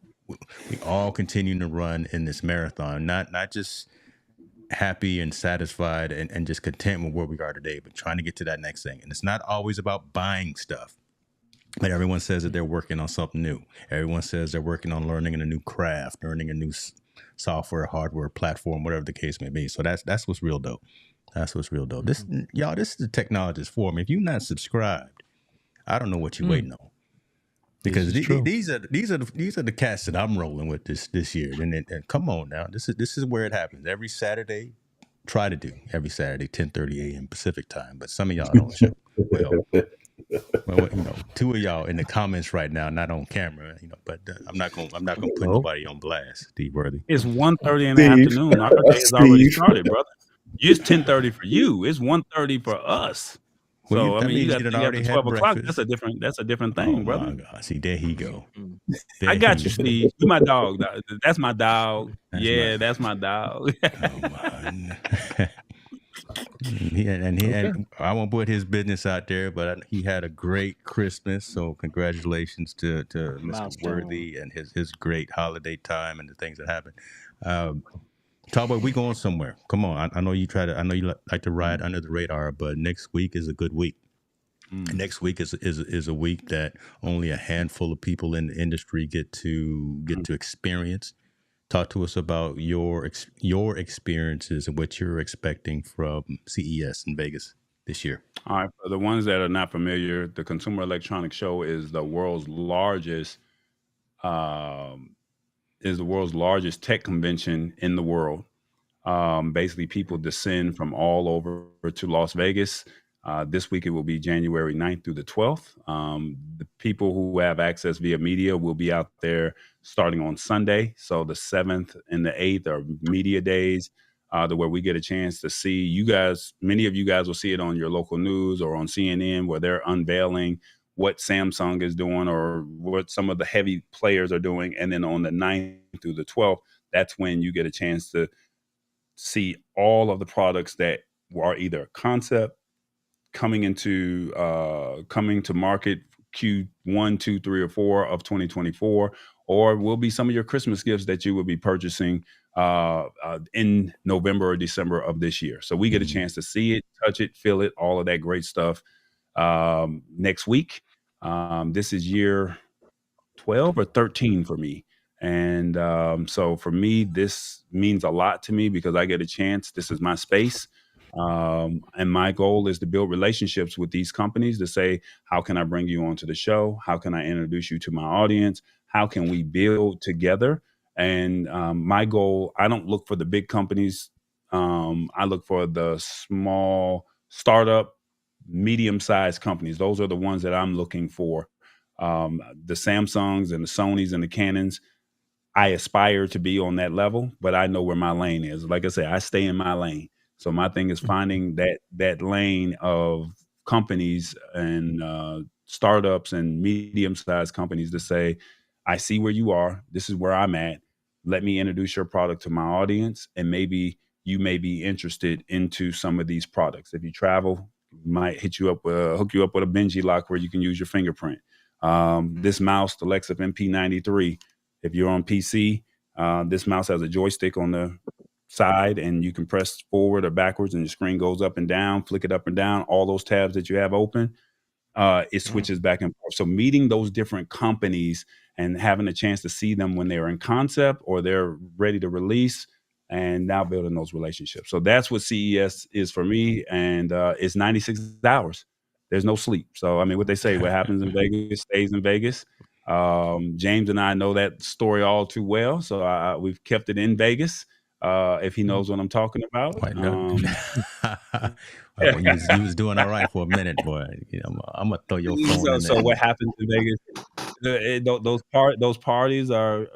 all continue to run in this marathon, not just happy and satisfied and just content with where we are today, but trying to get to that next thing. And it's not always about buying stuff. But everyone says that they're working on something new. Everyone says they're working on learning a new craft, learning a new software, hardware, platform, whatever the case may be. So that's what's real dope. That's what's real dope. This is the Technologist Forum. If you're not subscribed, I don't know what you're waiting on. Because these are the cats that I'm rolling with this year. And come on now, this is where it happens every Saturday. Try to do every Saturday, 10:30 a.m. Pacific time. But some of y'all don't show. Well, 2 of y'all in the comments right now, not on camera. But I'm not gonna put nobody on blast. Steve Worthy. It's 1:30 in the afternoon. Our day has already started, brother. It's 10:30 for you. It's 1:30 for us. So I mean, you got 12 o'clock. That's a different thing, brother. My God. See, there he go. I got you, Steve. You my dog. That's my dog. That's my dog. And I won't put his business out there, but he had a great Christmas. So congratulations to Mr. Worthy and his great holiday time and the things that happened. Talk we going somewhere. Come on. I know you like to ride under the radar, but next week is a good week. Next week is a week that only a handful of people in the industry get to experience. Talk to us about your experiences and what you're expecting from CES in Vegas this year. All right, for the ones that are not familiar, the Consumer Electronics Show is the world's largest tech convention in the world. Basically, people descend from all over to Las Vegas. This week, it will be January 9th through the 12th. The people who have access via media will be out there starting on Sunday. So the 7th and the 8th are media days, where we get a chance to see you guys. Many of you guys will see it on your local news or on CNN, where they're unveiling what Samsung is doing or what some of the heavy players are doing. And then on the 9th through the 12th, that's when you get a chance to see all of the products that are either concept, coming to market Q1, 2, 3, or 4 of 2024, or will be some of your Christmas gifts that you will be purchasing in November or December of this year. So we get a chance to see it, touch it, feel it, all of that great stuff next week. This is year 12 or 13 for me. And so for me, this means a lot to me because I get a chance. This is my space. And my goal is to build relationships with these companies to say, how can I bring you onto the show? How can I introduce you to my audience? How can we build together? And my goal, I don't look for the big companies. I look for the small startup, medium-sized companies. Those are the ones that I'm looking for. The Samsungs and the Sonys and the Canons, I aspire to be on that level, but I know where my lane is. Like I said, I stay in my lane. So my thing is finding that lane of companies and startups and medium-sized companies to say, I see where you are. This is where I'm at. Let me introduce your product to my audience, and maybe you may be interested into some of these products. If you travel, might hook you up with a Benji lock where you can use your fingerprint. This mouse, the Lexus MP93. If you're on PC, this mouse has a joystick on the side, and you can press forward or backwards, and the screen goes up and down, flick it up and down. All those tabs that you have open, it switches back and forth. So meeting those different companies and having a chance to see them when they're in concept or they're ready to release, and now building those relationships. So that's what CES is for me, and it's 96 hours. There's no sleep. So I mean, what they say, what happens in Vegas stays in Vegas. James and I know that story all too well, so we've kept it in Vegas. If he knows what I'm talking about. Well, you was doing all right for a minute, boy. You know, I'm gonna throw your phone in there. So what happens in Vegas? Those parties are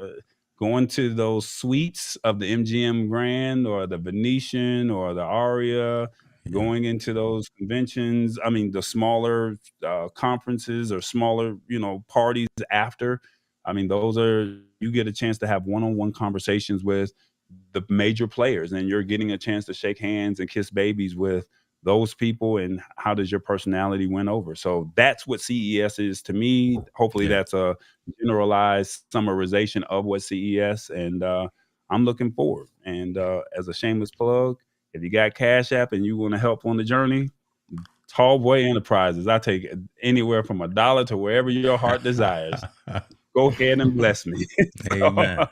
going to those suites of the MGM Grand or the Venetian or the Aria. Going into those conventions. I mean, the smaller conferences or smaller, parties after. I mean, those are, you get a chance to have one-on-one conversations with the major players, and you're getting a chance to shake hands and kiss babies with those people, and how does your personality win over? So that's what CES is to me. Hopefully that's a generalized summarization of what CES, and I'm looking forward. And as a shameless plug, if you got Cash App and you want to help on the journey, Tall Boy Enterprises, I take anywhere from $1 to wherever your heart desires. Go ahead and bless me. Amen.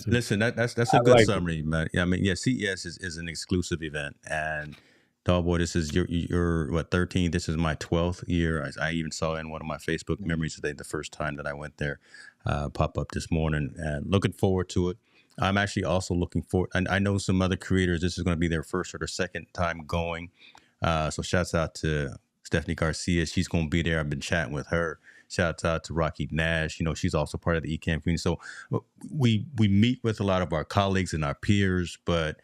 Listen, that's a good summary, man. Yeah, I mean, CES is an exclusive event, and Tall Boy, this is your what 13th. This is my 12th year. I even saw in one of my Facebook memories today the first time that I went there pop up this morning, and looking forward to it. I'm actually also looking forward, and I know some other creators, this is going to be their first or their second time going. So shouts out to Stephanie Garcia. She's going to be there. I've been chatting with her. Shouts out to Rocky Nash. she's also part of the eCam community. So we meet with a lot of our colleagues and our peers, but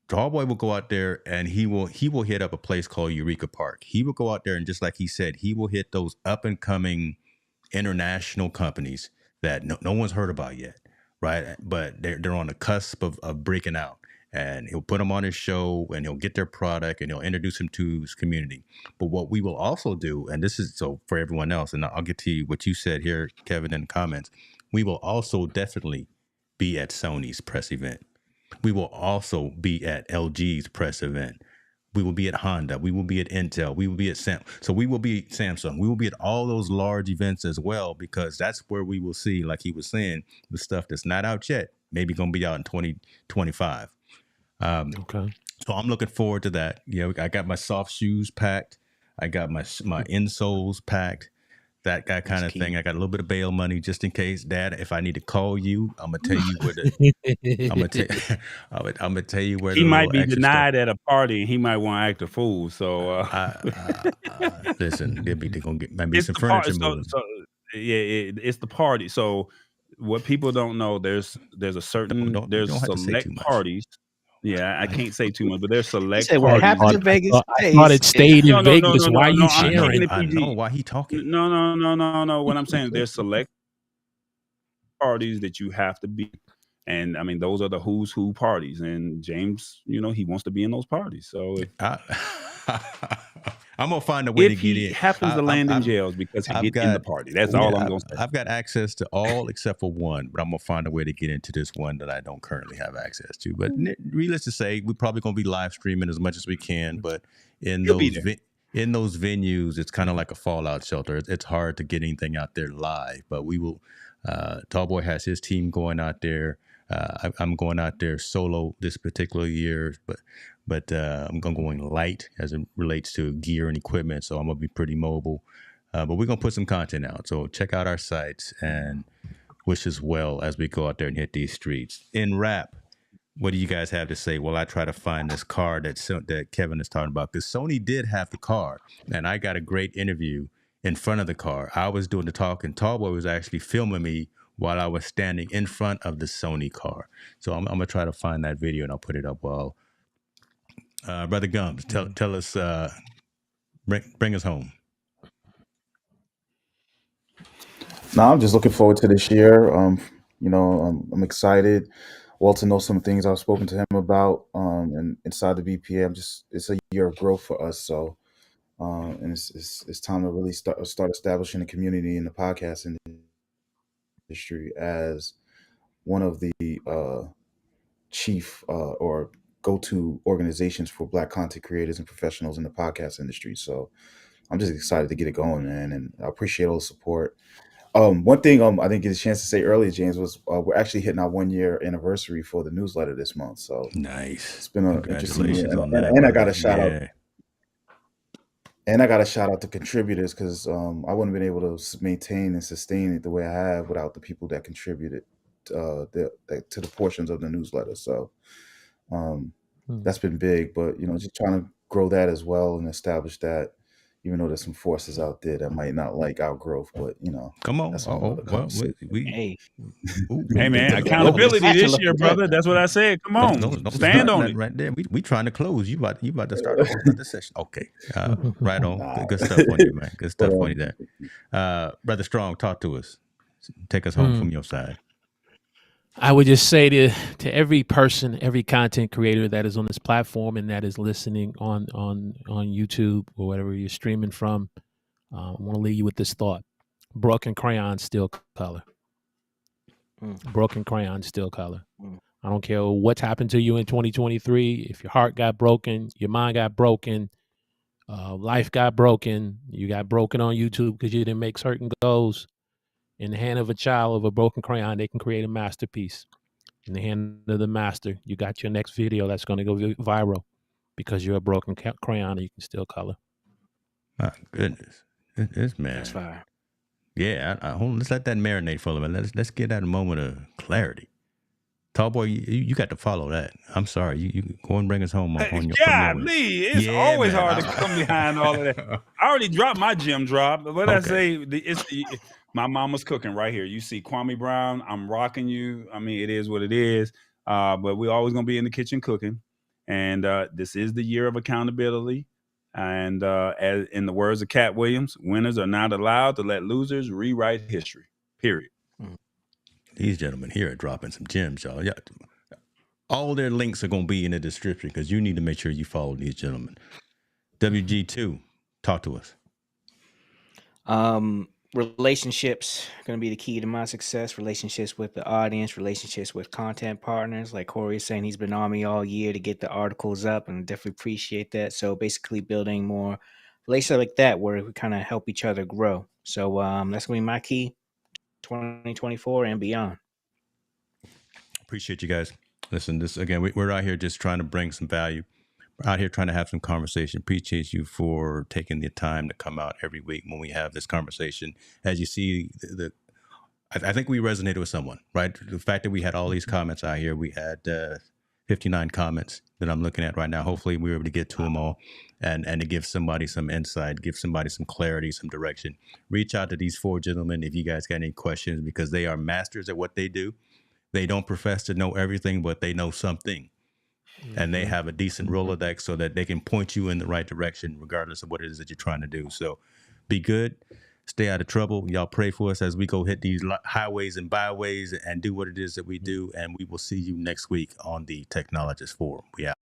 Tall Boy will go out there and he will hit up a place called Eureka Park. He will go out there and, just like he said, he will hit those up and coming international companies that no one's heard about yet, right? But they're on the cusp of breaking out, and he'll put them on his show, and he'll get their product, and he'll introduce them to his community. But what we will also do, and this is so for everyone else, and I'll get to you what you said here, Kevin, in the comments, we will also definitely be at Sony's press event. We will also be at LG's press event. We will be at Honda. We will be at Intel. We will be at So we will be Samsung. We will be at all those large events as well, because that's where we will see, like he was saying, the stuff that's not out yet, maybe going to be out in 2025. Okay. So I'm looking forward to that. I got my soft shoes packed. I got my insoles packed. That guy kind of thing. I got a little bit of bail money just in case, Dad. If I need to call you, I'm gonna tell you where I'm gonna tell you where. He might be denied at a party. He might want to act a fool. So listen, they're gonna get maybe some furniture moving. It's the party. So what people don't know, there's a certain select parties. Yeah, I can't say too much, but there's select parties. What happens in Vegas I thought it stayed in Vegas. Why are you sharing? I know why he talking. No. What I'm saying, there's select parties that you have to be. And I mean, those are the who's who parties. And James, he wants to be in those parties. So I'm gonna find a way to get in. If he happens to land in jails because he gets in the party, that's all I'm gonna say. I've got access to all except for one, but I'm gonna find a way to get into this one that I don't currently have access to. But needless to say, we're probably gonna be live streaming as much as we can. But in in those venues, it's kind of like a fallout shelter. It's hard to get anything out there live, but we will. Tallboy has his team going out there. I'm going out there solo this particular year, but I'm going light as it relates to gear and equipment, so I'm gonna be pretty mobile. But we're gonna put some content out, so check out our sites and wish us well as we go out there and hit these streets. In rap, what do you guys have to say? Well, I try to find this car that Kevin is talking about, because Sony did have the car, and I got a great interview in front of the car. I was doing the talk, and Tallboy was actually filming me while I was standing in front of the Sony car. So I'm gonna try to find that video and I'll put it up. Well, Brother Gums, tell us, bring us home. No, I'm just looking forward to this year. I'm excited. Walter knows some things I've spoken to him about, and inside the BPA, it's a year of growth for us. So, and it's time to really start establishing a community in the podcast industry as one of the chief or go-to organizations for Black content creators and professionals in the podcast industry. So, I'm just excited to get it going, man, and I appreciate all the support. One thing I didn't get a chance to say earlier, James, was we're actually hitting our 1-year anniversary for the newsletter this month. So nice. It's been an interesting year. Congratulations on that. And I got a shout out. And I got a shout out to contributors, because I wouldn't have been able to maintain and sustain it the way I have without the people that contributed to the portions of the newsletter. So that's been big. But just trying to grow that as well and establish that. Even though there's some forces out there that might not like our growth, but come on. That's Hey man, accountability this year, brother. That's what I said. Come on, don't stand on it. Right there. We trying to close. You about to start a whole other session. Okay, right on. Good stuff on you, man. Good stuff on you there. Brother Strong, talk to us. Take us home from your side. I would just say to every person, every content creator that is on this platform and that is listening on YouTube or whatever you're streaming from, I want to leave you with this thought: broken crayon, still color. Broken crayon, still color. I don't care what's happened to you in 2023. If your heart got broken, your mind got broken, life got broken, you got broken on YouTube because you didn't make certain goals. In the hand of a child of a broken crayon, they can create a masterpiece. In the hand of the master, you got your next video that's going to go viral because you're a broken crayon and you can still color. My goodness. This man. That's fire. Yeah, let's let that marinate for a minute. Let's get that a moment of clarity. Tallboy, you got to follow that. I'm sorry. You go and bring us home on your Lee, it's always hard to come behind all of that. I already dropped my gym drop. What I say, my mama's cooking right here. You see Kwame Brown, I'm rocking you. I mean, it is what it is. But we're always going to be in the kitchen cooking. And this is the year of accountability. And as in the words of Katt Williams, winners are not allowed to let losers rewrite history, period. These gentlemen here are dropping some gems, y'all. Yeah. All their links are going to be in the description because you need to make sure you follow these gentlemen. WG2, talk to us. Relationships are going to be the key to my success. Relationships with the audience, relationships with content partners. Like Corey is saying, he's been on me all year to get the articles up, and I definitely appreciate that. So basically building more relationships like that where we kind of help each other grow. So that's going to be my key 2024 and beyond. Appreciate you guys. Listen, this again, we're out here just trying to bring some value. Out here trying to have some conversation. Appreciate you for taking the time to come out every week when we have this conversation. As you see, I think we resonated with someone, right? The fact that we had all these comments out here, we had 59 comments that I'm looking at right now. Hopefully we were able to get to them all and to give somebody some insight, give somebody some clarity, some direction. Reach out to these 4 gentlemen if you guys got any questions, because they are masters at what they do. They don't profess to know everything, but they know something. And they have a decent Rolodex so that they can point you in the right direction, regardless of what it is that you're trying to do. So be good. Stay out of trouble. Y'all pray for us as we go hit these highways and byways and do what it is that we do. And we will see you next week on the Technologist Forum. We out.